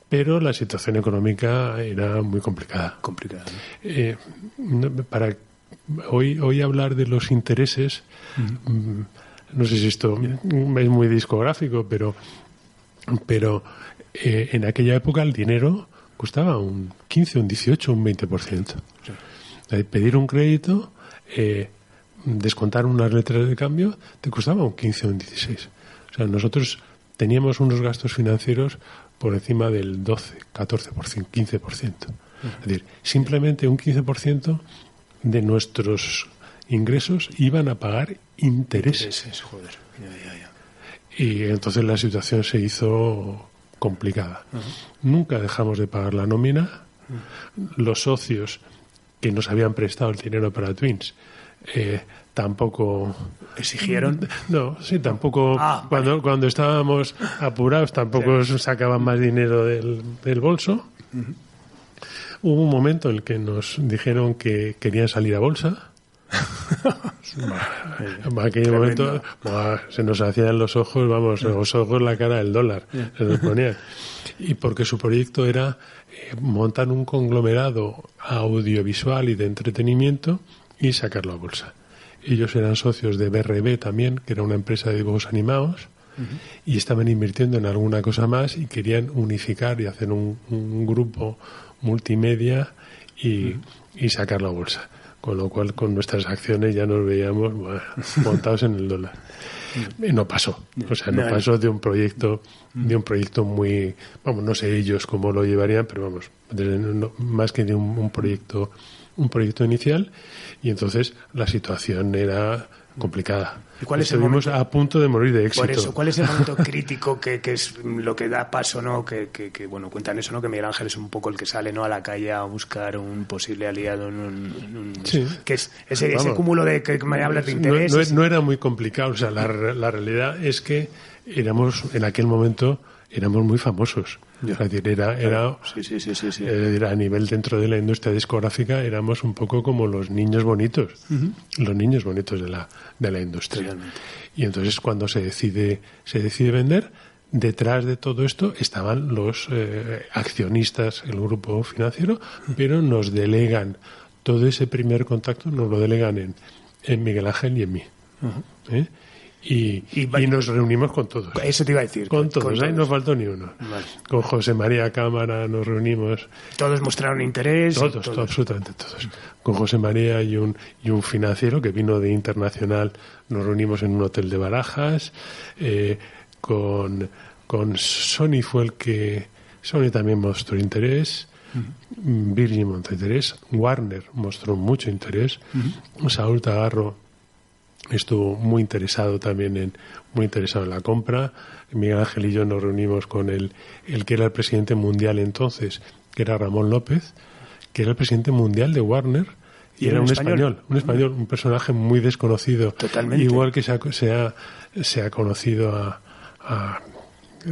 Pero la situación económica era muy complicada. Para hoy hablar de los intereses, no sé si esto es muy discográfico, pero en aquella época el dinero costaba un 15, un 18, un 20%. Pedir un crédito, descontar unas letras de cambio, te costaba un 15 o un 16. O sea, nosotros teníamos unos gastos financieros por encima del 12, 14%, 15%. Es decir, simplemente un 15% de nuestros ingresos iban a pagar intereses. Joder. Ya. Y entonces la situación se hizo complicada. Nunca dejamos de pagar la nómina. Los socios que nos habían prestado el dinero para Twins tampoco exigieron. No, sí, tampoco. Cuando estábamos apurados tampoco sacaban más dinero del bolso. Hubo un momento en el que nos dijeron que querían salir a bolsa. En aquel momento se nos hacían los ojos, la cara del dólar. Se nos ponían. Y porque su proyecto era montar un conglomerado audiovisual y de entretenimiento y sacarlo a bolsa. Ellos eran socios de BRB también, que era una empresa de dibujos animados, y estaban invirtiendo en alguna cosa más y querían unificar y hacer un grupo multimedia y sacarlo a bolsa. Con lo cual, con nuestras acciones ya nos veíamos montados en el dólar. No pasó. O sea, no pasó de un proyecto muy... no sé ellos cómo lo llevarían, pero más que de un proyecto inicial, y entonces la situación era complicada. ¿Y cuál es Estuvimos a punto de morir de éxito. Por eso, ¿cuál es el momento crítico que es lo que da paso, ¿no? Que cuentan eso, ¿no? Que Miguel Ángel es un poco el que sale, ¿no?, a la calle a buscar un posible aliado, sí. Que es ese cúmulo de que me hablas de interés. No era muy complicado. O sea, la realidad es que en aquel momento éramos muy famosos. Es decir, era a nivel dentro de la industria discográfica, éramos un poco como los niños bonitos, los niños bonitos de la industria. Realmente. Y entonces cuando se decide vender, detrás de todo esto estaban los accionistas, el grupo financiero, pero nos delegan todo ese primer contacto, nos lo delegan en Miguel Ángel y en mí. Y nos reunimos con todos. Eso te iba a decir. Con todos, ahí no faltó ni uno. Vale. Con José María Cámara nos reunimos. Todos mostraron interés. Todos, absolutamente todos. Con José María y un financiero que vino de Internacional, nos reunimos en un hotel de Barajas. Con Sony fue el que... Sony también mostró interés. Virgin mostró interés. Warner mostró mucho interés. Saúl Tagarro estuvo muy interesado en la compra. Miguel Ángel y yo nos reunimos con el que era el presidente mundial entonces, que era Ramón López, que era el presidente mundial de Warner, y era un español, un personaje muy desconocido. Totalmente. Igual que se ha conocido a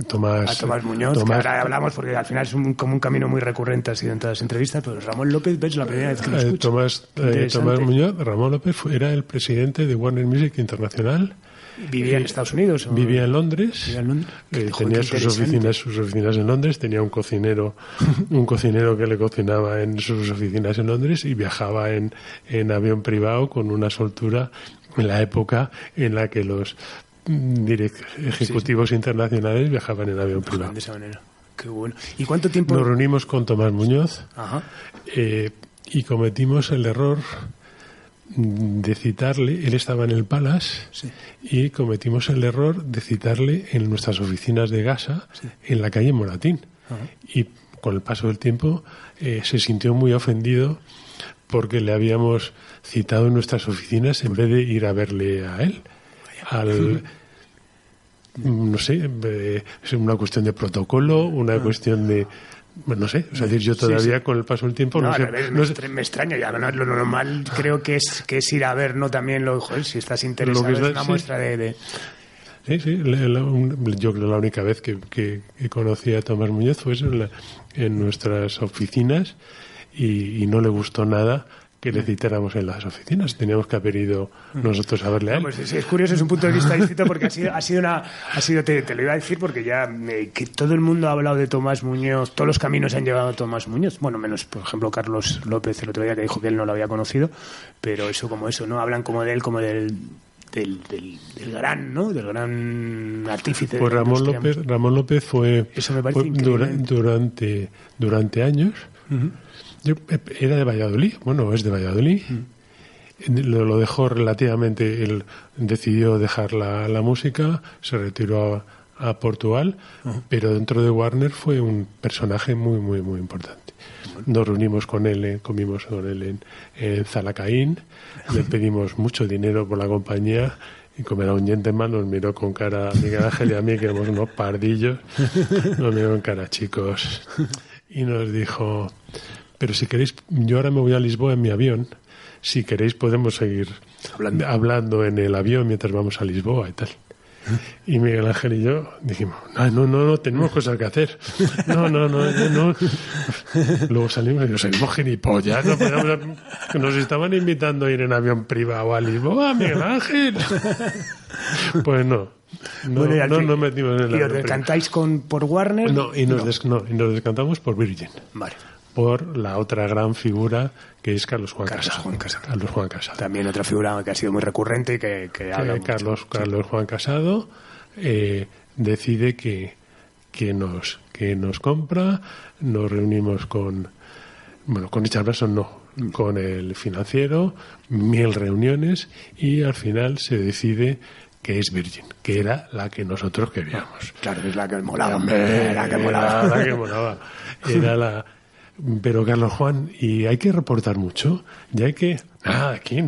Tomás Muñoz, que ahora hablamos porque al final es como un camino muy recurrente así en todas las entrevistas, pero Ramón López, ves, la primera vez que lo escucho. Tomás Muñoz, Ramón López era el presidente de Warner Music Internacional ¿Vivía en Estados Unidos? Vivía en Londres. Tenía sus oficinas en Londres. Tenía un cocinero que le cocinaba en sus oficinas en Londres y viajaba en avión privado con una soltura en la época en la que los ejecutivos internacionales viajaban en avión privado. De esa manera. Qué bueno. ¿Y cuánto tiempo? Nos reunimos con Tomás Muñoz. Ajá. Y cometimos el error de citarle. Él estaba en el Palace, sí, y cometimos el error de citarle en nuestras oficinas de Gasa, sí, en la calle Moratín. Ajá. Y con el paso del tiempo se sintió muy ofendido porque le habíamos citado en nuestras oficinas en vez de ir a verle a él. No sé, es una cuestión de protocolo, una cuestión de... Bueno, no sé, es decir, yo todavía con el paso del tiempo no sé. Me extraña, ya lo normal creo que es ir a ver, ¿no? También si estás interesado, es una muestra de... Sí, yo creo la única vez que conocí a Tomás Muñoz fue en nuestras oficinas y no le gustó nada que le citáramos en las oficinas. Teníamos que haber ido nosotros a verle a él. Pues sí, es curioso, es un punto de vista distinto porque ha sido te lo iba a decir porque ya que todo el mundo ha hablado de Tomás Muñoz, todos los caminos han llevado a Tomás Muñoz, bueno, menos por ejemplo Carlos López el otro día que dijo que él no lo había conocido, pero eso, ¿no? Hablan como de él, como del gran, ¿no? Del gran artífice. Pues Ramón López fue durante años. Uh-huh. Era de Valladolid, es de Valladolid. Lo dejó relativamente, él decidió dejar la música, se retiró a Portugal, pero dentro de Warner fue un personaje muy, muy, muy importante. Nos reunimos con él, comimos con él en Zalacaín, le pedimos mucho dinero por la compañía y como era un gentleman nos miró con cara a Miguel Ángel y a mí, que éramos unos pardillos, nos miró con cara, chicos, y nos dijo... Pero si queréis, yo ahora me voy a Lisboa en mi avión. Si queréis podemos seguir hablando en el avión mientras vamos a Lisboa y tal. Y Miguel Ángel y yo dijimos, no, tenemos cosas que hacer. No. Luego salimos y nos salimos gilipollas. Nos estaban invitando a ir en avión privado a Lisboa, Miguel Ángel. Pues no. No metimos en el avión. ¿Y os decantáis por Warner? No, y nos decantamos por Virgin. Vale. Por la otra gran figura que es Carlos Juan Casado. También otra figura que ha sido muy recurrente y que habla Carlos Juan Casado decide que nos compra. Nos reunimos con Richard Branson, con el financiero, 1000 reuniones y al final se decide que es Virgin, que era la que nosotros queríamos. Claro, es la que molaba. Era la... Pero Carlos Juan, y hay que reportar mucho, ya hay que... Aquí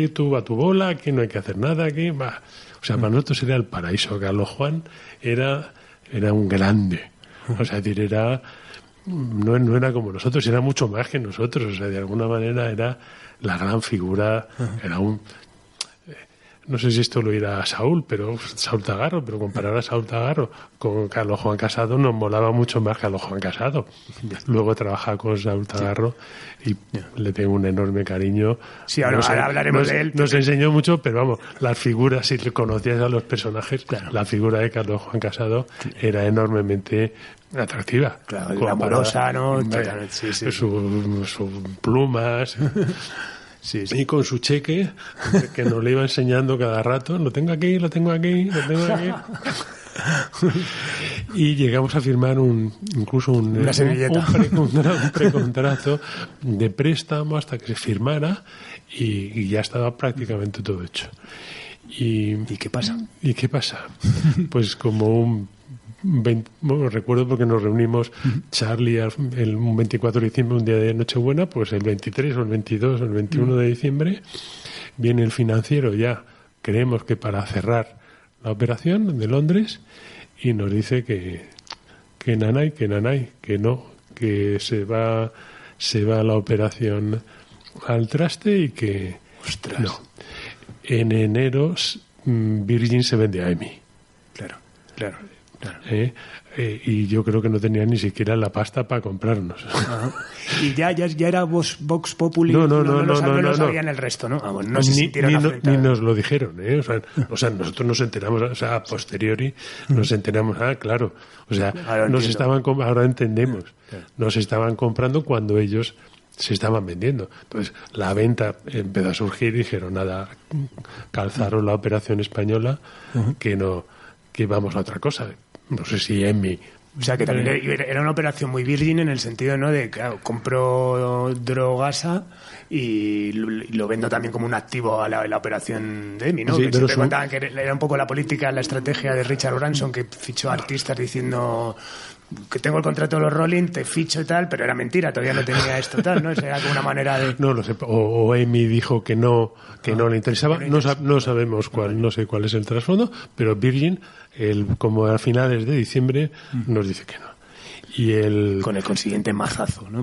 tú a tu bola, aquí no hay que hacer nada, aquí va. O sea, para nosotros era el paraíso. Carlos Juan era un grande. O sea, no era como nosotros, era mucho más que nosotros. O sea, de alguna manera era la gran figura, era un... No sé si esto lo irá Saúl Tagarro, pero comparar a Saúl Tagarro con Carlos Juan Casado nos molaba mucho más Carlos Juan Casado. Luego trabajaba con Saúl Tagarro y le tengo un enorme cariño. Sí, ahora hablaremos de él. Nos enseñó mucho, pero vamos, las figuras, si conocías a los personajes, claro, la figura de Carlos Juan Casado era enormemente atractiva. Claro, glamorosa, ¿no? Sus plumas... Sí. Y con su cheque, que nos le iba enseñando cada rato, lo tengo aquí. Y llegamos a firmar un precontrato de préstamo hasta que se firmara y ya estaba prácticamente todo hecho. ¿Y qué pasa? Pues como recuerdo porque nos reunimos Charlie un 24 de diciembre, un día de Nochebuena, pues el 23 o el 22 o el 21 de diciembre viene el financiero ya, creemos que para cerrar la operación de Londres, y nos dice que nanay, que no, que se va la operación al traste y que no. En enero Virgin se vende a EMI. Claro. Y yo creo que no tenían ni siquiera la pasta para comprarnos. Ajá. Y ya era Vox Populi. No lo sabían el resto, ¿no? Bueno, no se sintieron afectados. Ni nos lo dijeron, O sea, nosotros nos enteramos, o sea, a posteriori nos enteramos, claro. O sea, ahora entendemos. Claro. Nos estaban comprando cuando ellos se estaban vendiendo. Entonces, la venta empezó a surgir y dijeron, nada, calzaron la operación española, que vamos a otra cosa. No sé si EMI. O sea, que también era una operación muy virgin en el sentido, ¿no? De, claro, compro Drogasa y lo vendo también como un activo a la operación de EMI, ¿no? Sí, que siempre contaban que era un poco la política, la estrategia de Richard Branson, que fichó artistas diciendo que tengo el contrato de los Rolling, te ficho y tal, pero era mentira, todavía no tenía esto tal, ¿no? Era como una manera de... No lo sé, o EMI dijo que no le interesaba, no sabemos no sé cuál es el trasfondo, pero Virgin, como a finales de diciembre, nos dice que no. Con el consiguiente mazazo, ¿no?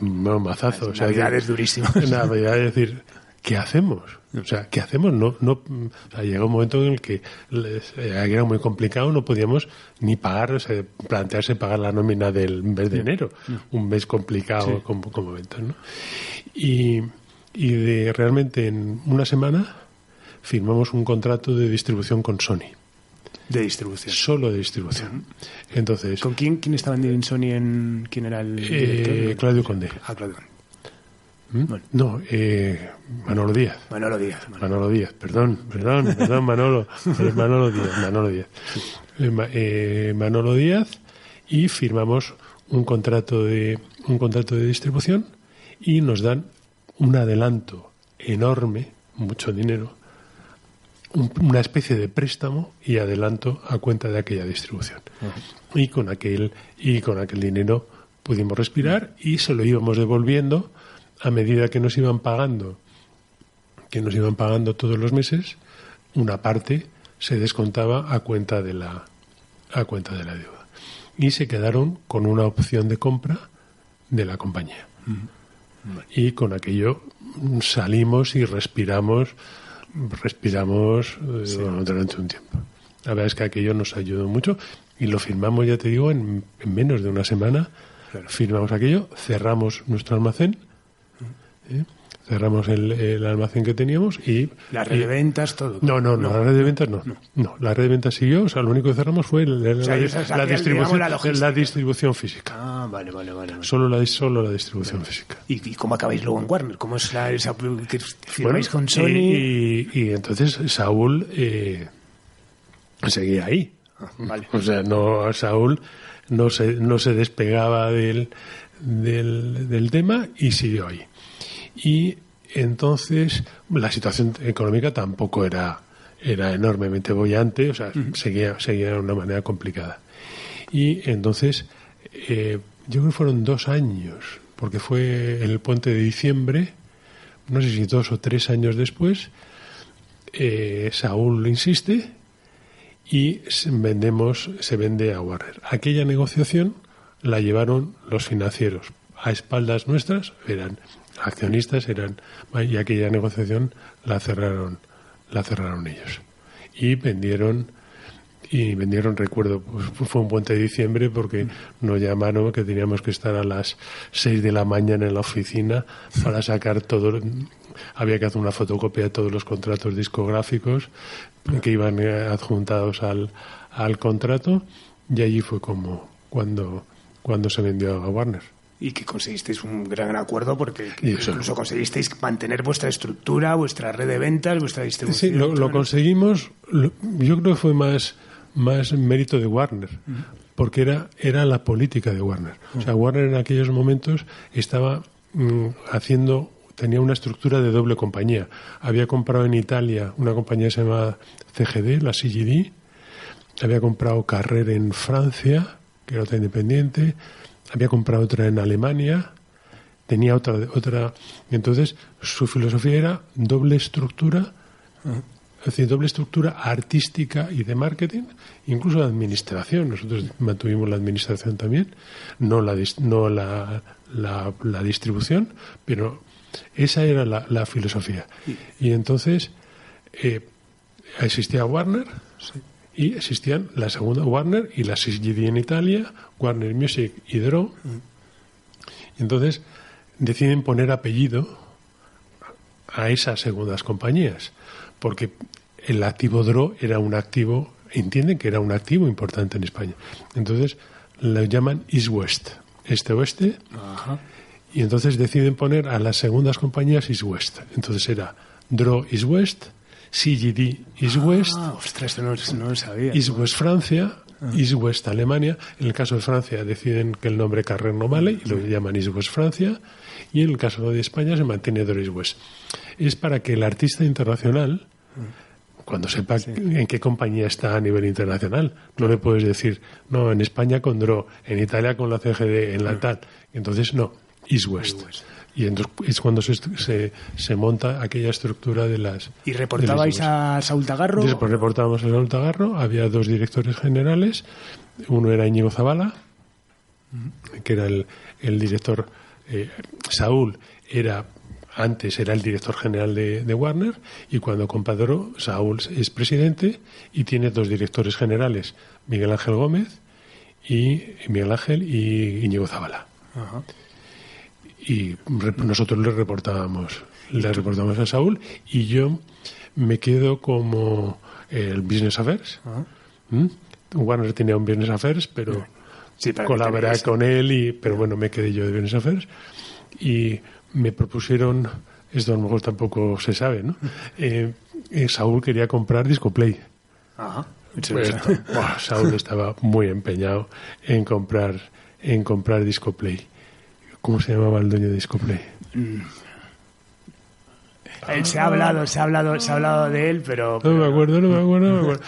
No, mazazo. Navidad es durísimo. Navidad es decir, ¿qué hacemos? O sea, ¿qué hacemos? O sea, llega un momento en el que era muy complicado, no podíamos ni pagar, o sea, plantearse pagar la nómina del mes de enero, un mes complicado como ventas, ¿no? Y realmente en una semana firmamos un contrato de distribución con Sony. De distribución. Solo de distribución. Entonces, ¿con quién estaban en Sony? ¿Quién era el director? Claudio Condé. Claudio Condé. Bueno. No, Manolo Díaz. Manolo Díaz, Perdón, Manolo. Es Manolo Díaz. Manolo Díaz, y firmamos un contrato de distribución y nos dan un adelanto enorme, mucho dinero, una especie de préstamo y adelanto a cuenta de aquella distribución. Uh-huh. Y con aquel dinero pudimos respirar y se lo íbamos devolviendo a medida que nos iban pagando todos los meses. Una parte se descontaba a cuenta de la deuda y se quedaron con una opción de compra de la compañía. Uh-huh. Y con aquello salimos y respiramos durante un tiempo. La verdad es que aquello nos ayudó mucho y lo firmamos, ya te digo, en menos de una semana. Claro. Firmamos aquello, cerramos nuestro almacén, cerramos el almacén que teníamos y... ¿La red de ventas, todo? No, la red de ventas no. La red de ventas siguió, o sea, lo único que cerramos fue la distribución física. Ah, vale. Solo la distribución física. ¿Y cómo acabáis luego en Warner? ¿Cómo es esa que firmáis con Sony? Y entonces Saúl seguía ahí. Ah, vale. O sea, Saúl no se despegaba del tema y siguió ahí. Y entonces la situación económica tampoco era enormemente boyante, o sea, seguía de una manera complicada. Y entonces yo creo que fueron 2 años, porque fue en el puente de diciembre, no sé si 2 o 3 años después, Saúl insiste y se vende a Warner. Aquella negociación la llevaron los financieros a espaldas nuestras, eran accionistas, y aquella negociación la cerraron ellos. Y vendieron, recuerdo, pues fue un puente de diciembre porque nos llamaron que teníamos que estar a las 6 de la mañana en la oficina para sacar todo. Había que hacer una fotocopia de todos los contratos discográficos que iban adjuntados al contrato, y allí fue como cuando se vendió a Warner. Y que conseguisteis un gran acuerdo porque incluso conseguisteis mantener vuestra estructura, vuestra red de ventas, vuestra distribución. Sí, lo conseguimos. Yo creo que fue más mérito de Warner, porque era la política de Warner. O sea, Warner en aquellos momentos estaba tenía una estructura de doble compañía. Había comprado en Italia una compañía que se llama CGD, la CGD. Había comprado Carrer en Francia, que era otra independiente. Había comprado otra en Alemania, tenía otra. Entonces, su filosofía era doble estructura, es decir, doble estructura artística y de marketing, incluso de administración. Nosotros mantuvimos la administración también, no la distribución, pero esa era la filosofía. Y entonces existía Warner, Y existían la segunda Warner y la CGD en Italia, Warner Music y Draw. Y entonces deciden poner apellido a esas segundas compañías, porque el activo Draw era un activo, entienden que era un activo importante en España. Entonces lo llaman East West, este-oeste. Ajá. Y entonces deciden poner a las segundas compañías East West. Entonces era Draw East West, CGD East West, Ostras, esto no lo sabía. East West Francia, East West Alemania. En el caso de Francia deciden que el nombre Carrer no vale y lo llaman East West Francia. Y en el caso de España se mantiene Draw East West. Es para que el artista internacional, cuando sepa en qué compañía está a nivel internacional, no le puedes decir, no, en España con Draw, en Italia con la CGD, en la tal. Entonces, no, East West. Y entonces es cuando se monta aquella estructura de las... ¿Y reportabais a Saúl Tagarro? Después reportábamos a Saúl Tagarro, había dos directores generales, uno era Íñigo Zabala, que era el director... Saúl antes era el director general de Warner, y cuando compadró, Saúl es presidente y tiene dos directores generales, Miguel Ángel Gómez y Íñigo Zabala. Ajá. Y nosotros le reportábamos a Saúl, y yo me quedo como el Business Affairs. Warner tenía un Business Affairs, pero colaboré con él, pero bueno, me quedé yo de Business Affairs, y me propusieron, esto a lo mejor tampoco se sabe, ¿no? Saúl quería comprar Discoplay. Ajá. Pues, Saúl estaba muy empeñado en comprar Discoplay. ¿Cómo se llamaba el dueño de Discoplay? Se ha hablado de él, pero... No me acuerdo.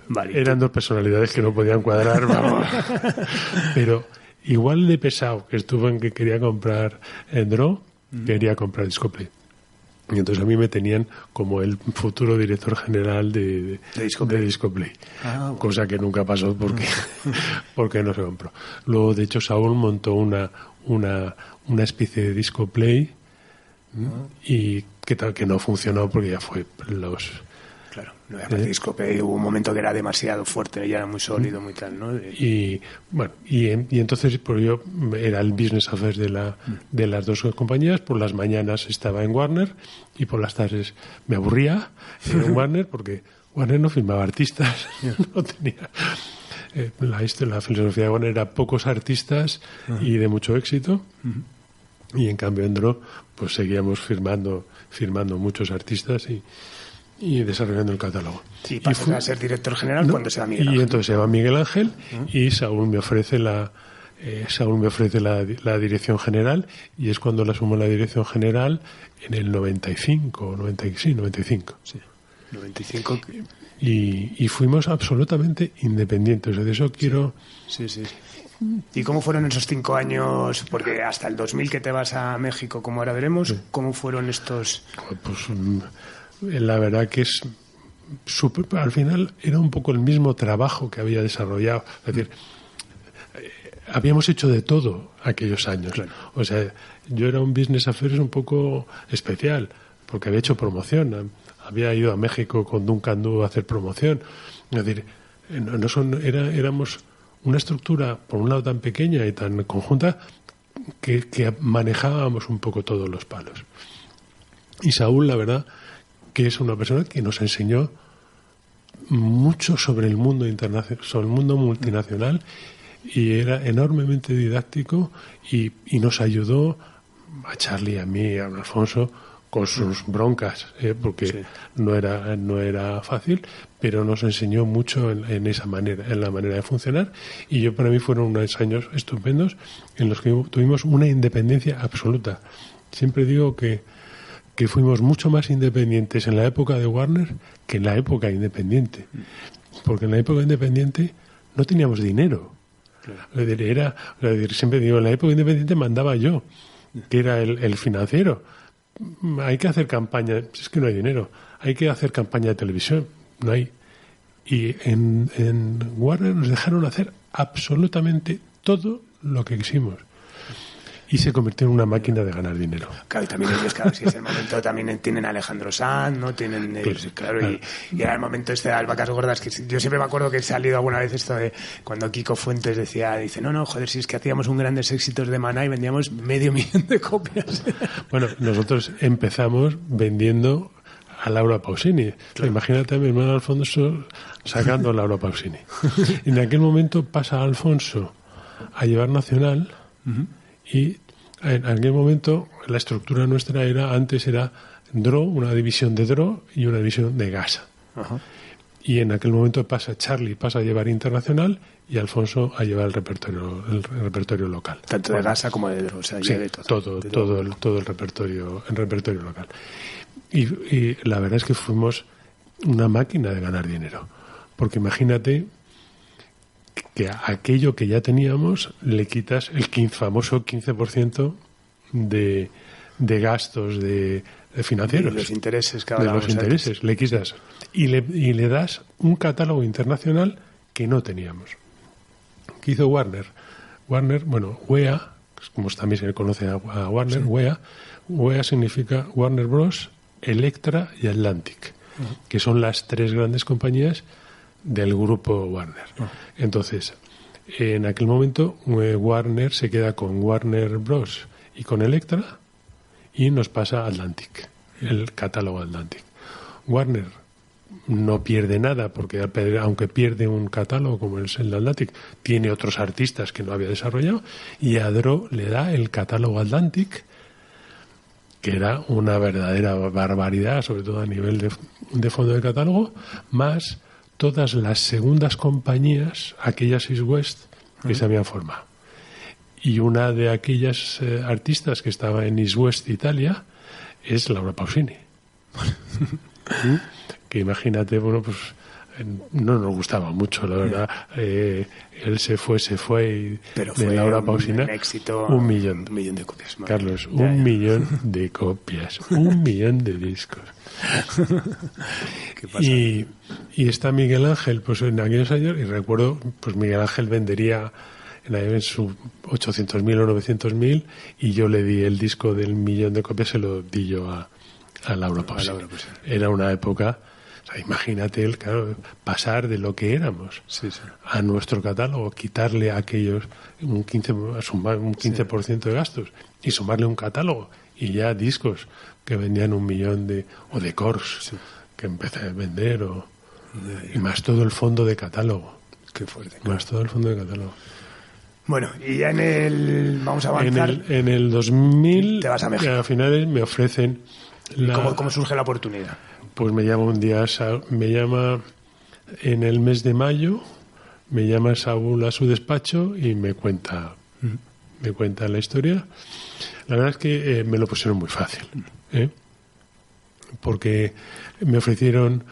Vale, eran dos personalidades que no podían cuadrar, vamos. Pero igual de pesado que estuvo en que quería comprar Draw, quería comprar Discoplay. Y entonces a mí me tenían como el futuro director general de Discoplay. Cosa que nunca pasó porque no se compró. Luego, de hecho, Saúl montó una especie de Discoplay y que no funcionó porque ya fue Claro, no era Discoplay, hubo un momento que era demasiado fuerte, ya era muy sólido, muy tal, ¿no? Y entonces pues yo era el Business Affairs de las dos compañías. Por las mañanas estaba en Warner y por las tardes me aburría en Warner, porque Warner no firmaba artistas, no tenía... La filosofía de Warner era pocos artistas y de mucho éxito, y en cambio en Draw pues seguíamos firmando muchos artistas y desarrollando el catálogo. Y pasas a ser director general cuando se va Miguel Ángel. Y entonces se va Miguel Ángel y Saúl me ofrece la dirección general, y es cuando le asumo la dirección general en el 95. Sí. 95. Y fuimos absolutamente independientes. De eso quiero... Sí. ¿Y cómo fueron esos 5 años? Porque hasta el 2000 que te vas a México, como ahora veremos, ¿cómo fueron estos...? Pues la verdad que es... al final era un poco el mismo trabajo que había desarrollado. Es decir, habíamos hecho de todo aquellos años. Claro. O sea, yo era un Business Affairs un poco especial, porque había hecho promoción. Había ido a México con Duncan Du a hacer promoción. Es decir, éramos una estructura, por un lado, tan pequeña y tan conjunta, que manejábamos un poco todos los palos. Y Saúl, la verdad, que es una persona que nos enseñó mucho sobre el mundo internacional, sobre el mundo multinacional, y era enormemente didáctico, y nos ayudó a Charlie, a mí, a Alfonso, con sus broncas, porque no era fácil, pero nos enseñó mucho en esa manera, en la manera de funcionar, y para mí fueron unos años estupendos en los que tuvimos una independencia absoluta. Siempre digo que fuimos mucho más independientes en la época de Warner que en la época independiente, porque en la época independiente no teníamos dinero. Claro. Siempre digo, en la época independiente mandaba yo, que era el financiero. Hay que hacer campaña, es que no hay dinero, hay que hacer campaña de televisión, no hay. Y en Warner nos dejaron hacer absolutamente todo lo que quisimos. y se convirtió en una máquina de ganar dinero. Claro, y también ellos, claro, si es el momento, también tienen a Alejandro Sanz, ¿no? Tienen ellos, claro. Y era el momento de Vacas Gordas, que yo siempre me acuerdo que he salido alguna vez esto de cuando Kiko Fuentes dice, no, joder, si es que hacíamos un grandes éxitos de Maná y vendíamos 500.000 de copias. Bueno, nosotros empezamos vendiendo a Laura Pausini. Claro. Imagínate a mi hermano Alfonso sacando a Laura Pausini. En aquel momento pasa Alfonso a llevar Nacional, y en aquel momento la estructura nuestra antes era DRO, una división de DRO y una división de Gasa. Y en aquel momento Charlie pasa a llevar Internacional y Alfonso a llevar el repertorio local. Tanto de Gasa como de DRO, o sea, sí, de todo el repertorio local. Y la verdad es que fuimos una máquina de ganar dinero, porque imagínate que a aquello que ya teníamos le quitas el famoso 15% de gastos de financieros. De los intereses, le quitas y le das un catálogo internacional que no teníamos. ¿Qué hizo Warner? Bueno, WEA, como también se le conoce a Warner, sí. WEA significa Warner Bros., Elektra y Atlantic, que son las tres grandes compañías del grupo Warner. Entonces, en aquel momento Warner se queda con Warner Bros. Y con Elektra y nos pasa Atlantic, el catálogo Atlantic. Warner no pierde nada porque aunque pierde un catálogo como es el de Atlantic, tiene otros artistas que no había desarrollado, y a DRO le da el catálogo Atlantic, que era una verdadera barbaridad, sobre todo a nivel de fondo de catálogo, más todas las segundas compañías, aquellas East West, que se habían formado. Y una de aquellas artistas que estaba en East West Italia es Laura Pausini. Que imagínate, bueno, pues no nos gustaba mucho, la verdad. Él se fue y pero de fue Laura Pausini, un éxito, 1 millón. 1 millón de copias. Carlos, 1 millón de copias, 1 millón de discos. ¿Qué pasa? Y está Miguel Ángel, pues en aquellos años, y recuerdo, pues Miguel Ángel vendería en su 800.000 o 900.000, y yo le di el disco del 1 millón de copias, se lo di yo a Laura Pausini. Era una época, o sea, imagínate, claro, pasar de lo que éramos a nuestro catálogo, quitarle a aquellos un 15% de gastos y sumarle un catálogo y ya discos que vendían 1 millón de cores que empecé a vender, y más todo el fondo de catálogo. Qué fuerte. Más todo el fondo de catálogo. Bueno, y ya vamos a avanzar. En el 2000, te vas a México. A finales me ofrecen ¿Cómo surge la oportunidad? Pues me llama un día, en el mes de mayo, me llama Saúl a su despacho y me cuenta la historia. La verdad es que me lo pusieron muy fácil, porque me ofrecieron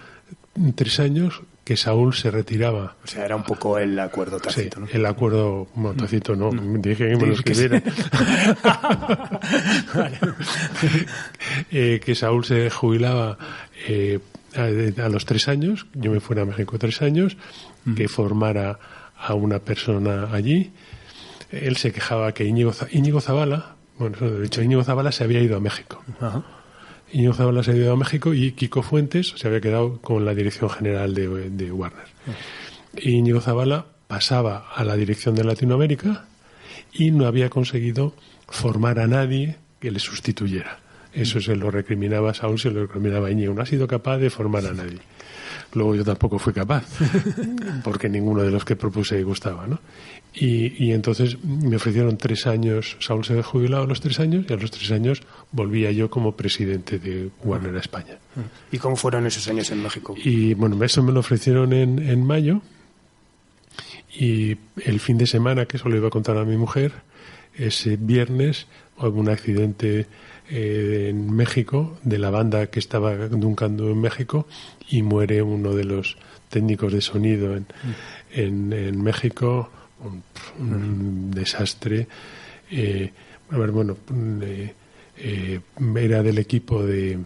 3 años que Saúl se retiraba. O sea, era un poco el acuerdo tácito, sí, ¿no? El acuerdo tácito, no. Dije que me lo escribiera. Que Saúl se jubilaba a los 3 años. Yo me fuera a México 3 años, que formara a una persona allí. Él se quejaba que Íñigo Zabala, Íñigo Zabala se había ido a México. Ajá. Íñigo Zabala se había ido a México y Kiko Fuentes se había quedado con la dirección general de Warner. Y Íñigo Zabala pasaba a la dirección de Latinoamérica y no había conseguido formar a nadie que le sustituyera. Eso se lo recriminaba a Saúl, se lo recriminaba a Íñigo. No ha sido capaz de formar a nadie. Luego yo tampoco fui capaz, porque ninguno de los que propuse gustaba, ¿no? Y entonces me ofrecieron 3 años, Saúl se había jubilado a los 3 años, y a los 3 años volvía yo como presidente de Warner España. ¿Y cómo fueron esos años en México? Y bueno, eso me lo ofrecieron en mayo, y el fin de semana, que eso lo iba a contar a mi mujer, ese viernes hubo un accidente en México de la banda que estaba duncando en México, y muere uno de los técnicos de sonido en México. Un desastre. Era del equipo de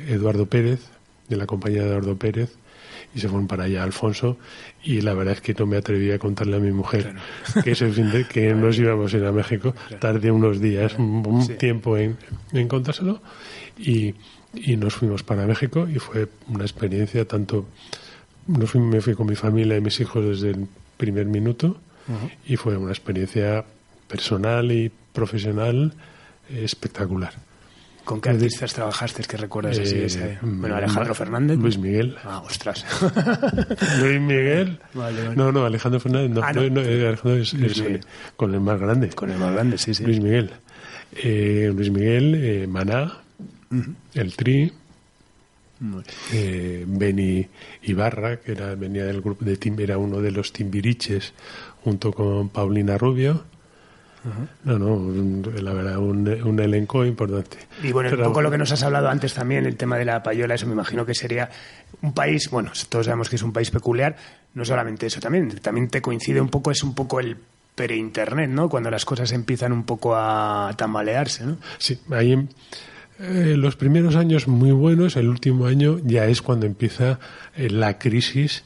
Eduardo Pérez, de la compañía de Eduardo Pérez, y se fueron para allá Alfonso, y la verdad es que no me atreví a contarle a mi mujer que ese fin de que nos íbamos a ir a México. Tardé unos días, un tiempo en contárselo, y nos fuimos para México, y fue una experiencia tanto... me fui con mi familia y mis hijos desde el primer minuto, y fue una experiencia personal y profesional espectacular. ¿Con qué artistas trabajaste? ¿Qué recuerdas así? Bueno, Alejandro Fernández. Luis Miguel. Ah, ostras. Luis Miguel. Vale. No, Alejandro Fernández. No, Alejandro es con el más grande. Con el más grande, sí. Luis Miguel. Luis Miguel, Maná, El Tri, Beni Ibarra, que venía del grupo de era uno de los Timbiriches, junto con Paulina Rubio. La verdad, un elenco importante. Y bueno, un poco lo que nos has hablado antes también, el tema de la payola, eso me imagino que sería un país, bueno, todos sabemos que es un país peculiar, no solamente eso, también te coincide un poco, es un poco el pre-internet, ¿no? Cuando las cosas empiezan un poco a tambalearse, ¿no? Sí, ahí los primeros años muy buenos, el último año ya es cuando empieza la crisis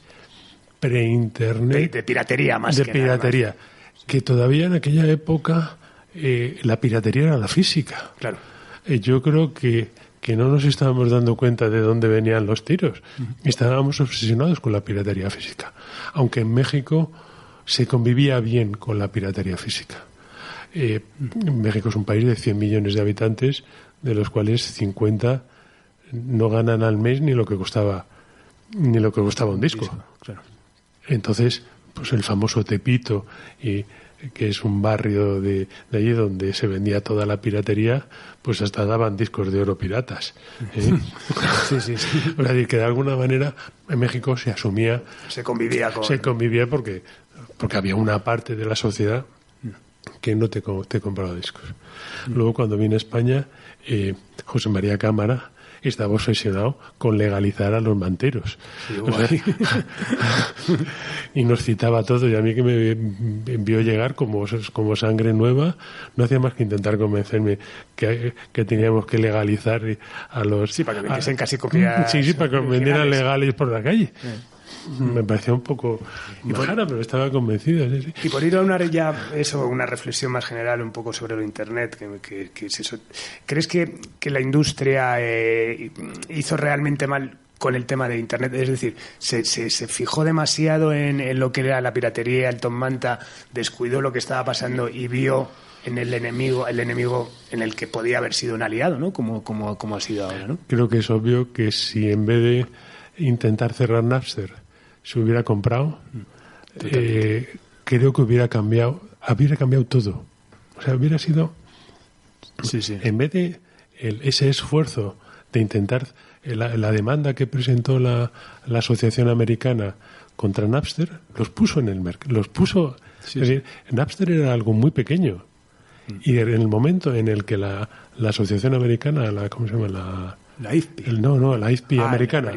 pre-internet. De piratería más de que piratería. Nada más. Que todavía en aquella época la piratería era la física. Claro. Yo creo que no nos estábamos dando cuenta de dónde venían los tiros. Estábamos obsesionados con la piratería física. Aunque en México se convivía bien con la piratería física. México es un país de 100 millones de habitantes, de los cuales 50 no ganan al mes ni lo que costaba un disco. Claro. Entonces, pues el famoso Tepito, que es un barrio de allí donde se vendía toda la piratería, pues hasta daban discos de oro piratas. Sí. O sea, que de alguna manera en México se asumía... Se convivía porque había una parte de la sociedad que no te compraba discos. Luego, cuando vine a España, José María Cámara estaba obsesionado con legalizar a los manteros. Sí, y nos citaba todo, y a mí, que me envió llegar como sangre nueva, no hacía más que intentar convencerme que teníamos que legalizar a los... Sí, para que vendiesen casi copias... Sí, para que vendieran legales por la calle. Me parecía un poco bajara, pero estaba convencido. Sí. Y por ir a una reflexión más general un poco sobre lo Internet, que es eso. ¿Crees que la industria hizo realmente mal con el tema de Internet? Es decir, se fijó demasiado en lo que era la piratería, el Tom Manta, descuidó lo que estaba pasando y vio en el enemigo en el que podía haber sido un aliado, ¿no? Como ha sido ahora, ¿no? Creo que es obvio que si en vez de intentar cerrar Napster se hubiera comprado, creo que hubiera cambiado todo. O sea, hubiera sido... Sí. En vez de ese esfuerzo de intentar... La demanda que presentó la Asociación Americana contra Napster, los puso en el mercado. Es decir, Napster era algo muy pequeño. Y en el momento en el que la Asociación Americana, ¿cómo se llama? La IFPI. La IFPI americana.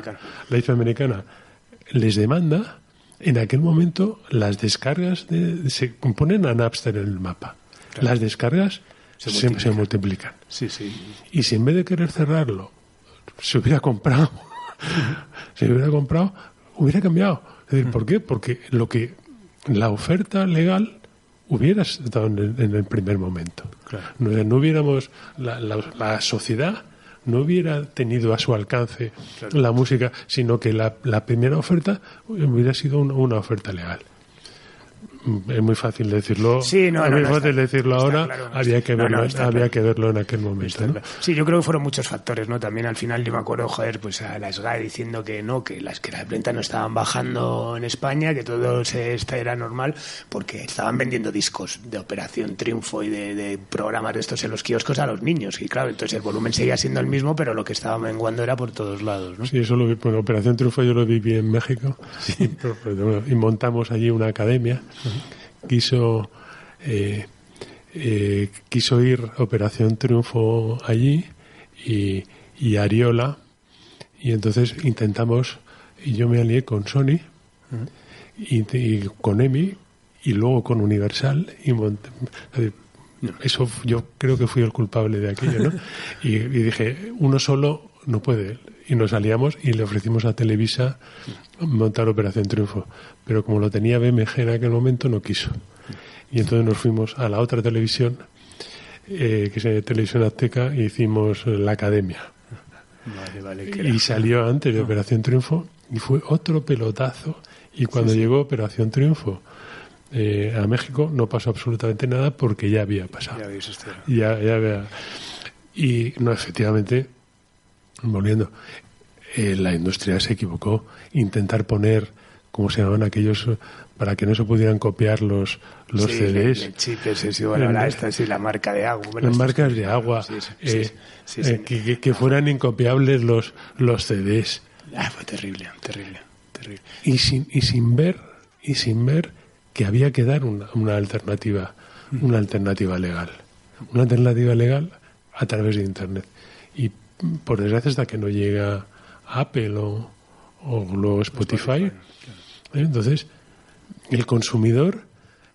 La IFPI americana les demanda, en aquel momento las descargas se ponen a Napster en el mapa. Claro. Las descargas se multiplican. Sí. Y si en vez de querer cerrarlo se hubiera comprado, hubiera cambiado. Es decir, ¿por qué? Porque la oferta legal hubiera estado en el primer momento. Claro. No hubiéramos la sociedad no hubiera tenido a su alcance la música, sino que la primera oferta hubiera sido una oferta legal. Es muy fácil decirlo. Sí, decirlo ahora. Claro, había que verlo en aquel momento. ¿no? Sí, yo creo que fueron muchos factores, ¿no? También al final yo me acuerdo, pues a la SGAE diciendo que las ventas no estaban bajando en España, que todo era normal, porque estaban vendiendo discos de Operación Triunfo y de programas de estos en los kioscos a los niños. Y claro, entonces el volumen seguía siendo el mismo, pero lo que estaba menguando era por todos lados, ¿no? Sí, eso lo vi. Bueno, Operación Triunfo yo lo viví en México. Sí. Y montamos allí una academia. Quiso ir Operación Triunfo allí y Ariola, y entonces intentamos, y yo me alié con Sony y con EMI y luego con Universal y eso yo creo que fui el culpable de aquello, ¿no? y dije, uno solo no puede. Y nos aliamos y le ofrecimos a Televisa montar Operación Triunfo. Pero como lo tenía BMG en aquel momento, no quiso. Y entonces nos fuimos a la otra televisión, que es Televisión Azteca, e hicimos La Academia. Vale, y salió antes de Operación Triunfo y fue otro pelotazo. Y cuando llegó Operación Triunfo a México no pasó absolutamente nada porque ya había pasado. Ya había. Y no, efectivamente, volviendo, la industria se equivocó. Intentar poner, ¿cómo se llamaban aquellos? Para que no se pudieran copiar los CDs. El chip, la marca de agua. Las marcas de agua. Que fueran incopiables los CDs. Fue terrible. Y sin ver que había que dar una alternativa legal. Una alternativa legal a través de Internet. Y por desgracia, hasta que no llega Apple o luego Spotify. Entonces, el consumidor,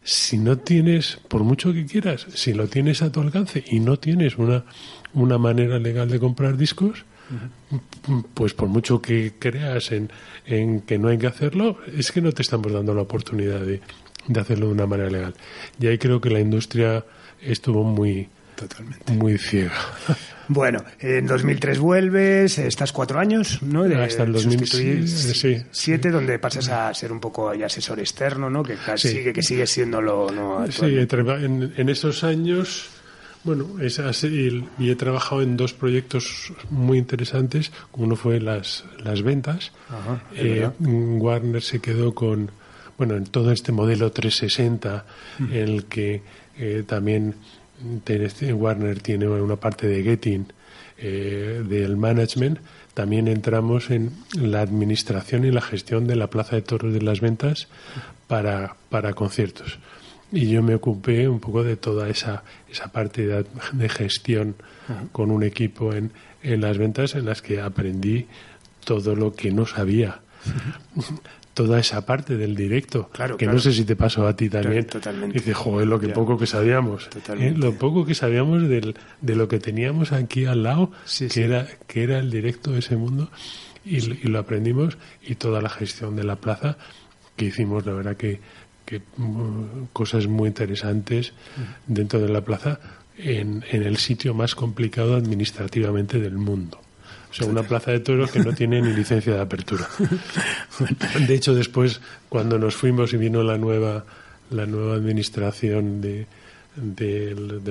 si no tienes, por mucho que quieras, si lo tienes a tu alcance y no tienes una manera legal de comprar discos, pues por mucho que creas en que no hay que hacerlo, es que no te estamos dando la oportunidad de hacerlo de una manera legal. Y ahí creo que la industria estuvo muy ciega. Bueno, en 2003 vuelves, estás 4 años, ¿no? Hasta el 2007, donde pasas a ser un poco asesor externo, ¿no? Que sigue siéndolo, ¿no? Sí, en esos años, bueno, y he trabajado en 2 proyectos muy interesantes. Uno fue las ventas. Ajá, Warner se quedó con, bueno, en todo este modelo 360, en el que también Warner tiene una parte de Getting, del management. También entramos en la administración y la gestión de la Plaza de Toros de las Ventas para conciertos. Y yo me ocupé un poco de toda esa parte de gestión con un equipo en las ventas, en las que aprendí todo lo que no sabía. Toda esa parte del directo, no sé si te pasó a ti también. Totalmente. Y dices, joder, poco que sabíamos. Lo poco que sabíamos de lo que teníamos aquí al lado, que era el directo de ese mundo, y lo aprendimos, y toda la gestión de la plaza que hicimos, la verdad que cosas muy interesantes dentro de la plaza, en el sitio más complicado administrativamente del mundo. O sea, una plaza de toros que no tiene ni licencia de apertura. De hecho, después, cuando nos fuimos y vino la nueva administración de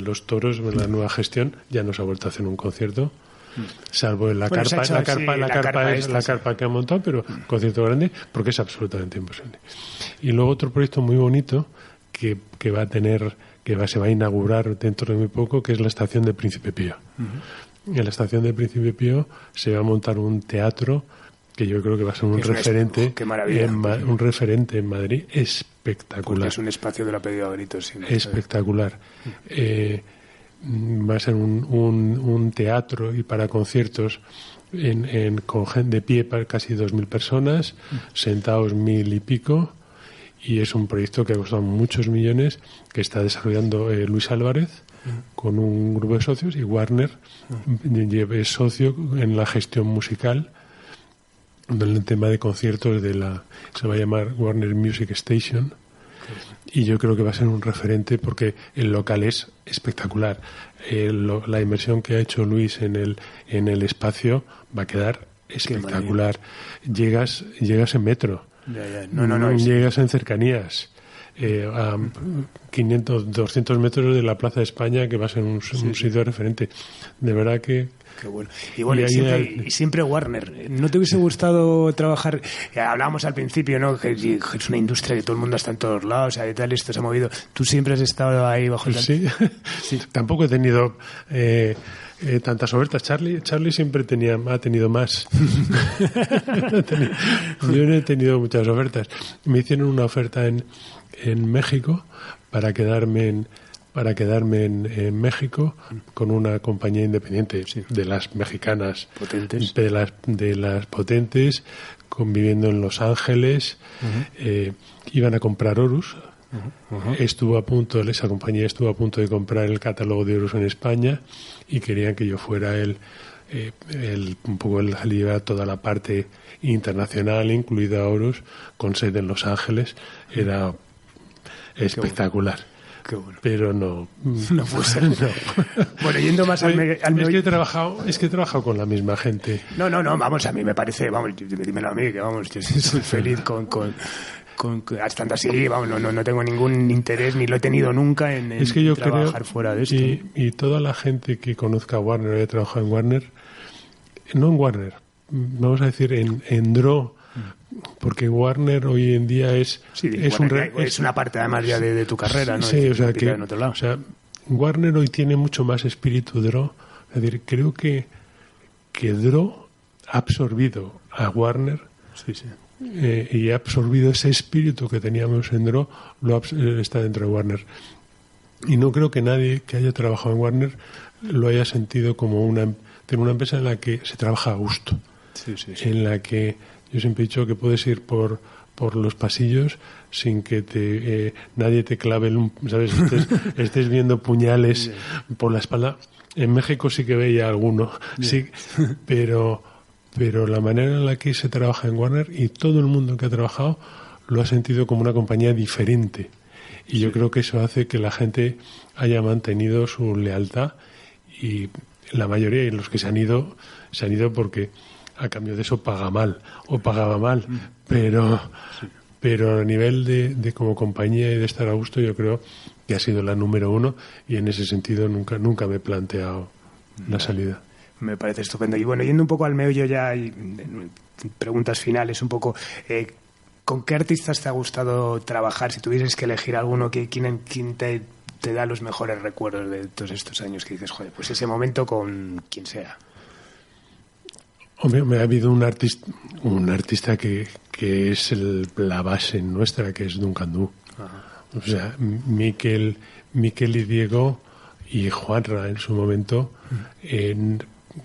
los toros, la nueva gestión, ya no se ha vuelto a hacer un concierto, salvo la carpa que han montado, pero concierto grande, porque es absolutamente imposible. Y luego otro proyecto muy bonito que se va a inaugurar dentro de muy poco, que es la estación de Príncipe Pío. En la estación de Príncipe Pío se va a montar un teatro que yo creo que va a ser un referente en Madrid espectacular. Porque es un espacio de la pedido a gritos. Espectacular. Va a ser un teatro y para conciertos con de pie para casi 2.000 personas, sentados 1.000 y pico, y es un proyecto que ha costado muchos millones, que está desarrollando Luis Álvarez con un grupo de socios, y Warner es socio en la gestión musical en el tema de conciertos se va a llamar Warner Music Station, y yo creo que va a ser un referente porque el local es espectacular. La inversión que ha hecho Luis en el espacio va a 200 espectacular. Llegas en metro. No llegas en cercanías. A 200 metros de la Plaza de España, que va a ser un sitio referente. De verdad que... Qué bueno. Y siempre Warner. ¿No te hubiese gustado trabajar? Hablábamos al principio, ¿no? Que es una industria que todo el mundo está en todos lados, y tal, esto se ha movido. ¿Tú siempre has estado ahí bajo el... Sí. Tampoco he tenido tantas ofertas. Charlie siempre ha tenido más. Yo no he tenido muchas ofertas. Me hicieron una oferta en México para quedarme en México con una compañía independiente, de las mexicanas potentes, de las potentes, conviviendo en Los Ángeles. Iban a comprar Horus. Esa compañía estuvo a punto de comprar el catálogo de Horus en España, y querían que yo fuera un poco él lleva toda la parte internacional, incluida Horus, con sede en Los Ángeles. Era espectacular. Qué bueno. Pero no puede ser. No. Bueno, yendo más al es que he trabajado con la misma gente. No, vamos, a mí me parece, vamos, dímelo a mí, que vamos, yo soy feliz con tanto así, vamos, no tengo ningún interés, ni lo he tenido nunca en es que yo trabajar creo, fuera de esto. Y toda la gente que conozca a Warner, haya trabajado en Warner, no en Warner, vamos a decir en Draw, porque Warner hoy en día es una parte además ya de tu carrera, ¿no? Sí, o sea, Warner hoy tiene mucho más espíritu Draw. Es decir, creo que Draw ha absorbido a Warner. Sí. Y ha absorbido ese espíritu que teníamos en Draw, está dentro de Warner. Y no creo que nadie que haya trabajado en Warner lo haya sentido como una empresa en la que se trabaja a gusto. Sí. En la que yo siempre he dicho que puedes ir por los pasillos sin que nadie te clave, ¿sabes? Estés viendo puñales por la espalda. En México sí que veía alguno, sí, pero la manera en la que se trabaja en Warner, y todo el mundo que ha trabajado lo ha sentido como una compañía diferente. Y yo creo que eso hace que la gente haya mantenido su lealtad, y la mayoría de los que se han ido porque a cambio de eso pagaba mal. Pero a nivel de como compañía y de estar a gusto, yo creo que ha sido la número uno, y en ese sentido nunca me he planteado la salida. Me parece estupendo. Y bueno, yendo un poco al meollo ya, y preguntas finales un poco, ¿con qué artistas te ha gustado trabajar? Si tuvieses que elegir alguno, ¿quién te da los mejores recuerdos de todos estos años que dices, joder, pues ese momento con quien sea? Hombre, me ha habido un artista que es la base nuestra, que es Duncan Du. O sea, Miquel y Diego y Juanra en su momento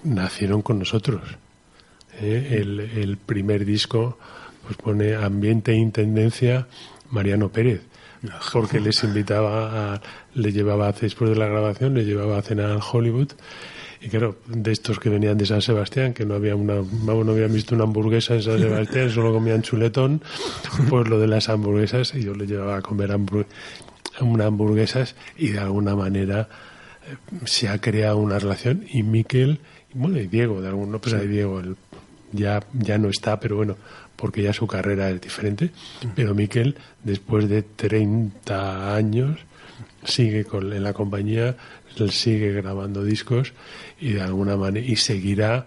nacieron con nosotros. El primer disco pues pone Ambiente e Intendencia Mariano Pérez, porque les invitaba le llevaba, después de la grabación, le llevaba a cenar al Hollywood. Y claro, de estos que venían de San Sebastián, que no habían visto una hamburguesa en San Sebastián, solo comían chuletón, pues lo de las hamburguesas, y yo les llevaba a comer hamburguesas, y de alguna manera se ha creado una relación. Y Miquel, y Diego, Diego ya no está, pero bueno, porque ya su carrera es diferente. Pero Miquel, después de 30 años, sigue en la compañía, él sigue grabando discos, y de alguna manera, y seguirá,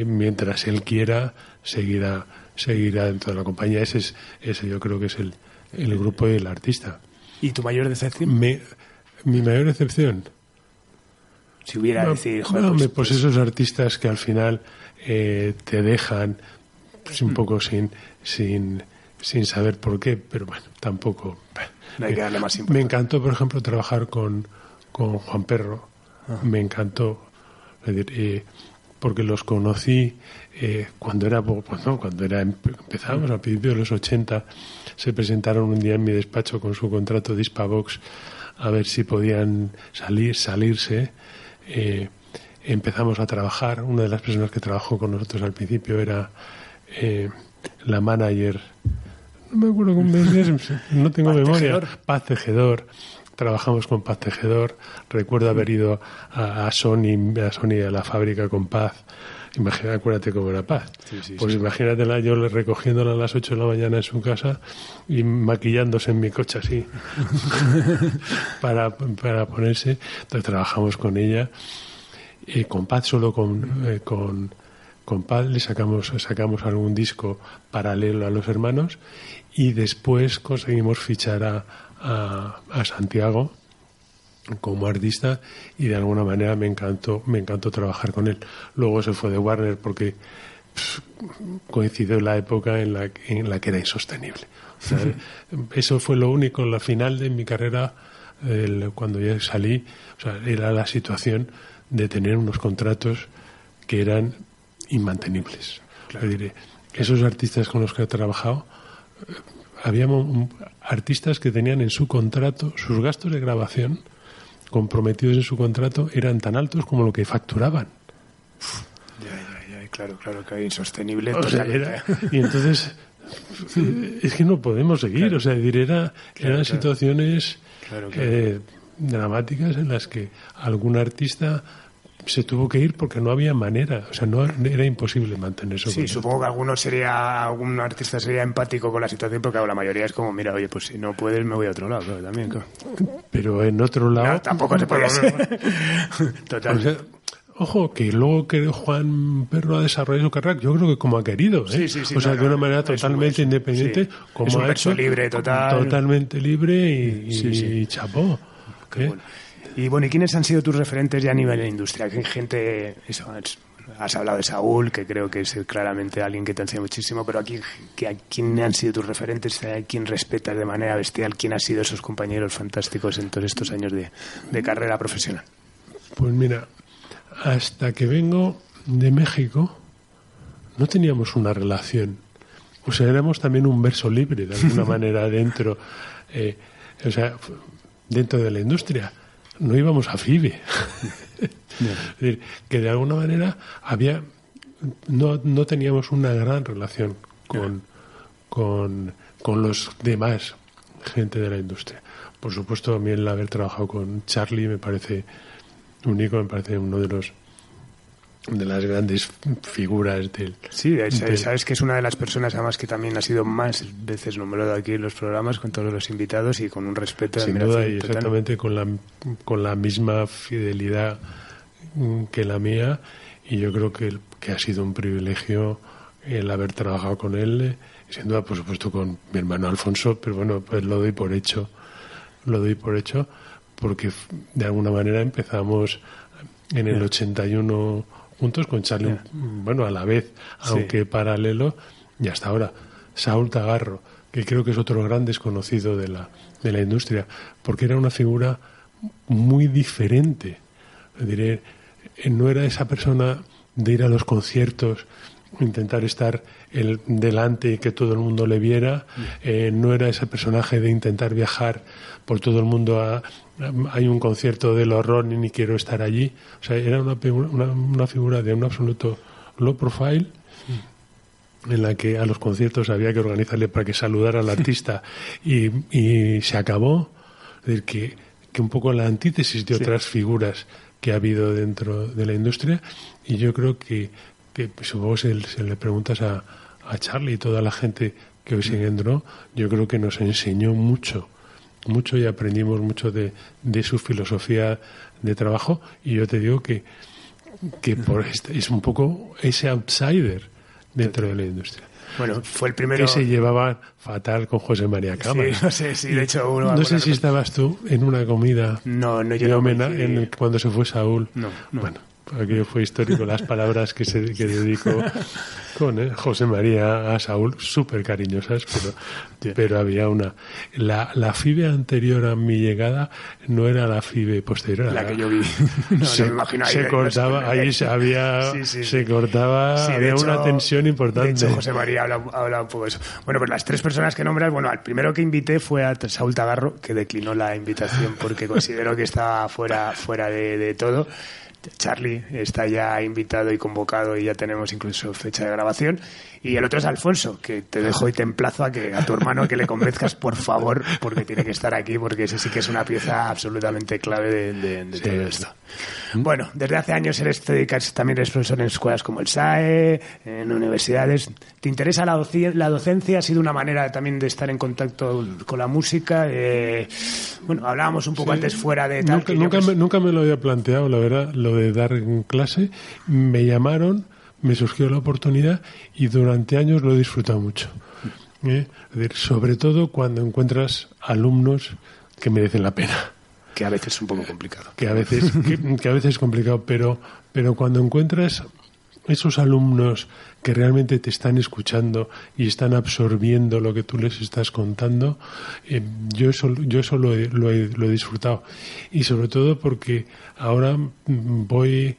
mientras él quiera, seguirá dentro de la compañía. Ese yo creo que es el grupo y el artista. ¿Y tu mayor decepción? Mi mayor decepción, si hubiera decir, joder, pues esos artistas que al final te dejan pues, un poco sin saber por qué, pero bueno, tampoco. No hay que darle más importancia. Me encantó, por ejemplo, trabajar con Juan Perro. Me encantó, porque los conocí cuando empezábamos al principio de los 80. Se presentaron un día en mi despacho con su contrato de Hispavox a ver si podían salirse. Empezamos a trabajar. Una de las personas que trabajó con nosotros al principio era la manager, no me acuerdo cómo es, no tengo memoria. Paz Tejedor. Trabajamos con Paz Tejedor. Recuerdo haber ido a Sony a la fábrica con Paz. Acuérdate cómo era Paz. Pues imagínatela, yo recogiéndola a las 8 de la mañana en su casa y maquillándose en mi coche así para ponerse. Entonces trabajamos con ella. Con Paz, solo con Paz le sacamos algún disco paralelo a Los Hermanos, y después conseguimos fichar a Santiago como artista, y de alguna manera me encantó trabajar con él. Luego se fue de Warner porque coincidió la época en la que era insostenible. O sea, eso fue lo único, la final de mi carrera, cuando ya salí. O sea, era la situación de tener unos contratos que eran inmantenibles. Claro. Esos artistas con los que he trabajado, habíamos artistas que tenían en su contrato, sus gastos de grabación comprometidos en su contrato eran tan altos como lo que facturaban. Claro, que insostenible. O sea, y entonces es que no podemos seguir, claro. O sea, eran situaciones Claro. dramáticas en las que algún artista se tuvo que ir porque no había manera, o sea, no era imposible mantener eso. Sí, supongo que algún artista sería empático con la situación, porque la mayoría es como, mira, oye, pues si no puedes me voy a otro lado, claro, también. Claro. Pero en otro lado... No, tampoco se podía ser. Total. O sea, ojo, que luego que Juan Perro ha desarrollado su carrera, yo creo que como ha querido, ¿eh? Sí, o sea, de una manera totalmente independiente, sí. como es un ha hecho, libre, totalmente libre y chapó. Bueno. Y ¿quiénes han sido tus referentes ya a nivel de industria? ¿Qué gente, has hablado de Saúl, que creo que es claramente alguien que te ha enseñado muchísimo, pero aquí, ¿quién han sido tus referentes? ¿A quién respetas de manera bestial? ¿Quién han sido esos compañeros fantásticos en todos estos años de carrera profesional? Pues mira, hasta que vengo de México no teníamos una relación. O sea, éramos también un verso libre, de alguna manera, dentro de la industria. No íbamos a FIBE. Es decir, que de alguna manera no teníamos una gran relación con los demás gente de la industria. Por supuesto, a mí el haber trabajado con Charlie me parece único, me parece uno de las grandes figuras del... Sí, sabes que es una de las personas además que también ha sido más veces nombrado aquí en los programas con todos los invitados y con un respeto. Sin duda, y exactamente con la misma fidelidad que la mía, y yo creo que ha sido un privilegio el haber trabajado con él, sin duda, por supuesto, con mi hermano Alfonso, pero bueno, pues lo doy por hecho porque de alguna manera empezamos en el 81 juntos con Charlie, bueno, a la vez, aunque paralelo, y hasta ahora. Saúl Tagarro, que creo que es otro gran desconocido de la industria, porque era una figura muy diferente. Diré, no era esa persona de ir a los conciertos, intentar estar delante y que todo el mundo le viera, no era ese personaje de intentar viajar por todo el mundo hay un concierto del horror y ni quiero estar allí. O sea, era una figura de un absoluto low profile, en la que a los conciertos había que organizarle para que saludara al artista y se acabó. Es decir, que un poco la antítesis de otras figuras que ha habido dentro de la industria, y yo creo que supongo si le preguntas a Charlie y toda la gente que hoy sigue en Dro, yo creo que nos enseñó mucho y aprendimos mucho de su filosofía de trabajo, y yo te digo que es un poco ese outsider dentro de la industria. Bueno, fue el primero... Que se llevaba fatal con José María Cámara. Sí, no sé, sí, de hecho... No sé si estabas tú en una comida de homenaje cuando se fue Saúl. No. Bueno, aquello fue histórico, las palabras que dedicó con José María a Saúl, súper cariñosas, pero había una... La FIBE anterior a mi llegada no era la FIBE posterior. La que yo vi. Se cortaba, ahí se cortaba, había una tensión importante. De hecho, José María habla un poco de eso. Bueno, pues las tres personas que nombras, al primero que invité fue a Saúl Tagarro, que declinó la invitación porque consideró que estaba fuera de todo. Charlie está ya invitado y convocado y ya tenemos incluso fecha de grabación, y el otro es Alfonso, que te dejo y te emplazo a tu hermano que le convenzcas, por favor, porque tiene que estar aquí, porque ese sí que es una pieza absolutamente clave de todo esto. Bueno, desde hace años también eres profesor en escuelas como el SAE, en universidades. ¿Te interesa la docencia? ¿Ha sido una manera también de estar en contacto con la música? Hablábamos un poco antes fuera de tal. Nunca me lo había planteado, la verdad, lo de dar en clase. Me llamaron, me surgió la oportunidad y durante años lo he disfrutado mucho. Es decir, sobre todo cuando encuentras alumnos que merecen la pena. Que a veces es un poco complicado. Que a veces es complicado, pero cuando encuentras esos alumnos que realmente te están escuchando y están absorbiendo lo que tú les estás contando, yo eso lo he disfrutado. Y sobre todo porque ahora voy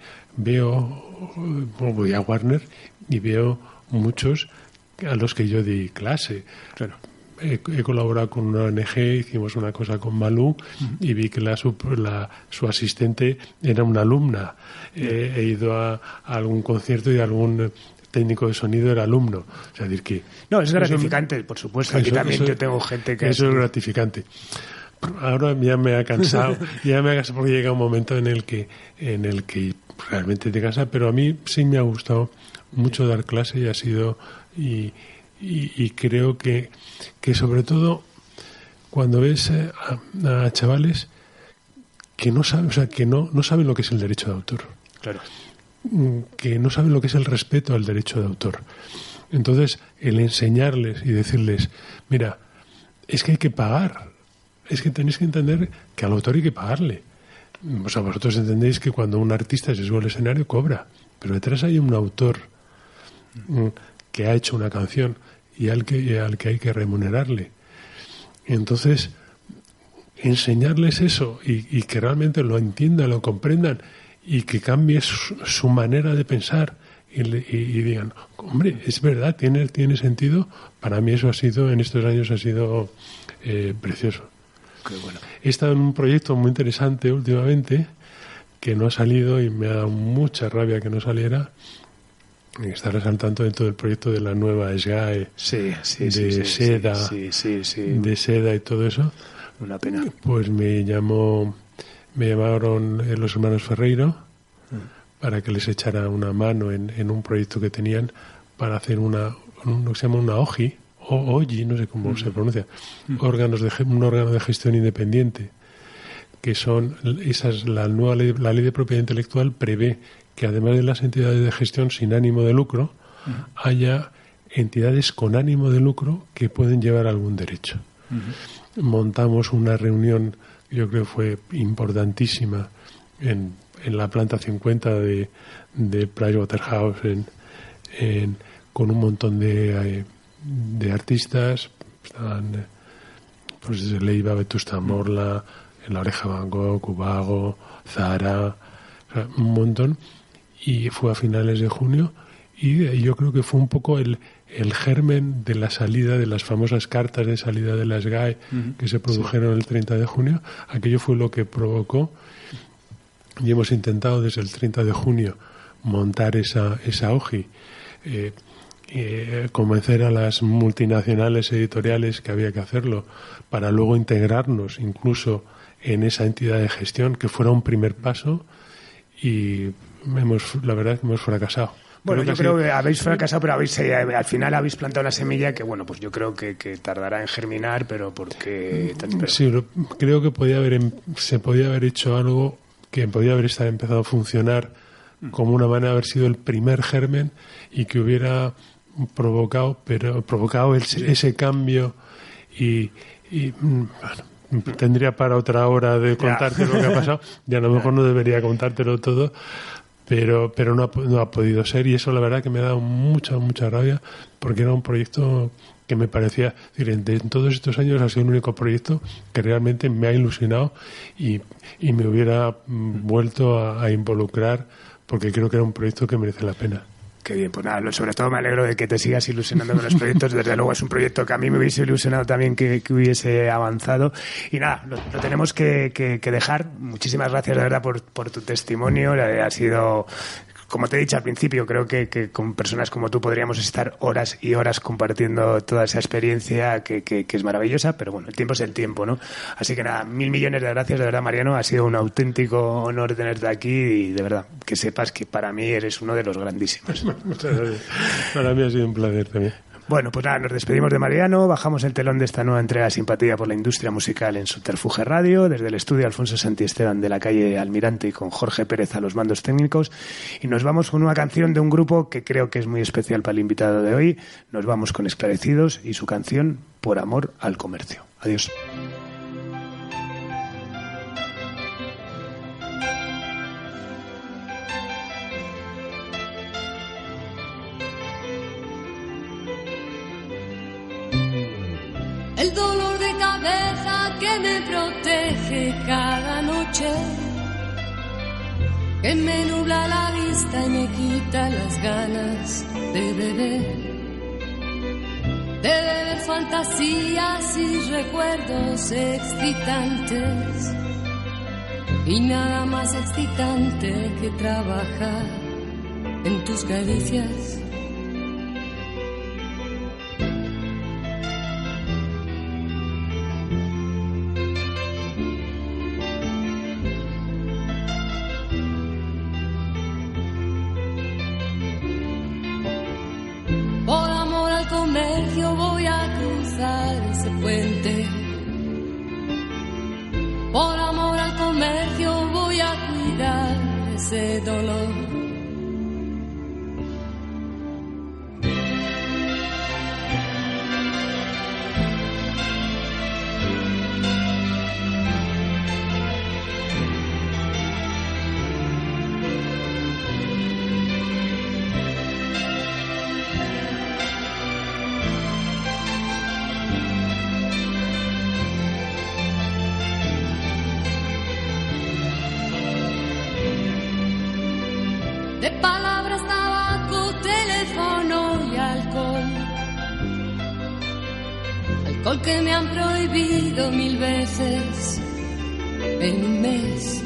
a Warner y veo muchos a los que yo di clase. Claro. he colaborado con una ONG, hicimos una cosa con Malú y vi que su asistente era una alumna. He ido a algún concierto y algún técnico de sonido era alumno. O sea, decir que... No, es gratificante, por supuesto. Aquí también yo tengo gente que... Eso es gratificante. Ahora ya me ha cansado, porque llega un momento en el que realmente te cansa, pero a mí sí me ha gustado mucho dar clase y ha sido... Y creo que sobre todo cuando ves a chavales que no saben, o sea, que no saben lo que es el derecho de autor. Claro. Que no saben lo que es el respeto al derecho de autor. Entonces, el enseñarles y decirles, mira, es que hay que pagar, es que tenéis que entender que al autor hay que pagarle. O sea, vosotros entendéis que cuando un artista se sube al escenario cobra, pero detrás hay un autor que ha hecho una canción y al que hay que remunerarle. Entonces, enseñarles eso y que realmente lo entiendan, lo comprendan y que cambie su manera de pensar y digan, hombre, es verdad, tiene sentido. Para mí eso en estos años ha sido precioso. Qué bueno. He estado en un proyecto muy interesante últimamente que no ha salido y me ha dado mucha rabia que no saliera. Estar al tanto de todo el proyecto de la nueva SGAE, de seda y todo eso. Una pena. Pues me llamaron los hermanos Ferreiro para que les echara una mano en un proyecto que tenían para hacer lo que se llama una OGI, no sé cómo se pronuncia, un órgano de gestión independiente, que son la ley de propiedad intelectual prevé que además de las entidades de gestión sin ánimo de lucro, haya entidades con ánimo de lucro que pueden llevar algún derecho. Montamos una reunión, yo creo que fue importantísima, en la planta 50 de Pricewaterhouse, con un montón de artistas. Estaban pues desde Leiva, Vetusta Morla, En la Oreja Van Gogh, Cubago, Zara, o sea, un montón. Y fue a finales de junio y yo creo que fue un poco el germen de la salida de las famosas cartas de salida de la SGAE que se produjeron el 30 de junio. Aquello fue lo que provocó, y hemos intentado desde el 30 de junio montar esa OGI, convencer a las multinacionales editoriales que había que hacerlo para luego integrarnos incluso en esa entidad de gestión, que fuera un primer paso, y la verdad es que hemos fracasado. Bueno, yo creo que habéis fracasado, pero al final habéis plantado una semilla que, bueno, pues yo creo que tardará en germinar, pero porque... Sí, creo que se podía haber hecho algo que podía haber empezado a funcionar como una manera de haber sido el primer germen y que hubiera provocado ese cambio y bueno, tendría para otra hora de contarte lo que ha pasado, y a lo mejor no debería contártelo todo, pero no ha podido ser, y eso la verdad que me ha dado mucha rabia, porque era un proyecto que me parecía, es decir, en todos estos años ha sido el único proyecto que realmente me ha ilusionado y me hubiera vuelto a involucrar, porque creo que era un proyecto que merece la pena. Qué bien, pues nada, sobre todo me alegro de que te sigas ilusionando con los proyectos. Desde luego es un proyecto que a mí me hubiese ilusionado también que hubiese avanzado. Y nada, lo tenemos que dejar. Muchísimas gracias, de verdad, por tu testimonio. Ha sido... Como te he dicho al principio, creo que con personas como tú podríamos estar horas y horas compartiendo toda esa experiencia que es maravillosa, pero bueno, el tiempo es el tiempo, ¿no? Así que nada, 1000 millones de gracias, de verdad, Mariano. Ha sido un auténtico honor tenerte aquí y de verdad, que sepas que para mí eres uno de los grandísimos. Muchas gracias. Para mí ha sido un placer también. Bueno, pues nada, nos despedimos de Mariano, bajamos el telón de esta nueva entrega de Simpatía por la Industria Musical en Subterfuge Radio, desde el estudio Alfonso Santiesteban de la calle Almirante y con Jorge Pérez a los mandos técnicos, y nos vamos con una canción de un grupo que creo que es muy especial para el invitado de hoy. Nos vamos con Esclarecidos y su canción Por amor al comercio. Adiós. El dolor de cabeza que me protege cada noche, que me nubla la vista y me quita las ganas de beber. de beber fantasías y recuerdos excitantes, y nada más excitante que trabajar en tus caricias. Por amor al comercio voy a cruzar ese puente. Por amor al comercio voy a cuidar ese dolor. De palabras, tabaco, teléfono y alcohol. Alcohol que me han prohibido 1000 veces en un mes.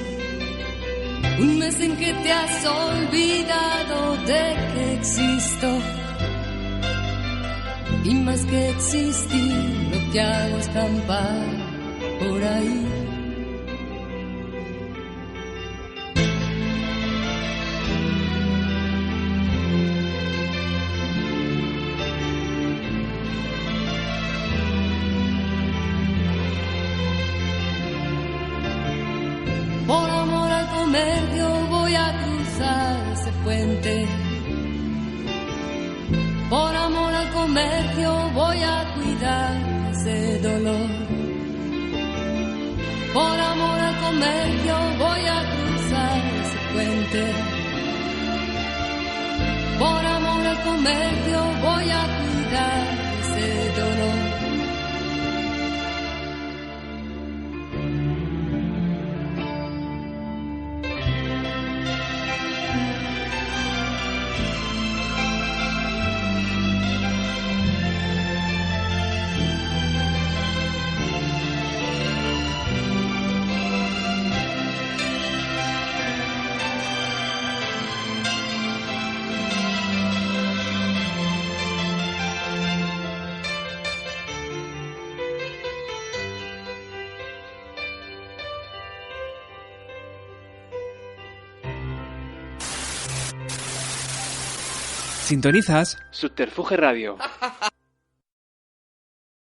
Un mes en que te has olvidado de que existo. Y más que existir, lo que hago es campar por ahí. Por amor al comercio voy a cruzar ese puente. Por amor al comercio voy a cuidar ese dolor. Por amor al comercio voy a cruzar ese puente. Por amor al comercio voy a cuidar ese dolor. Sintonizas Subterfuge Radio.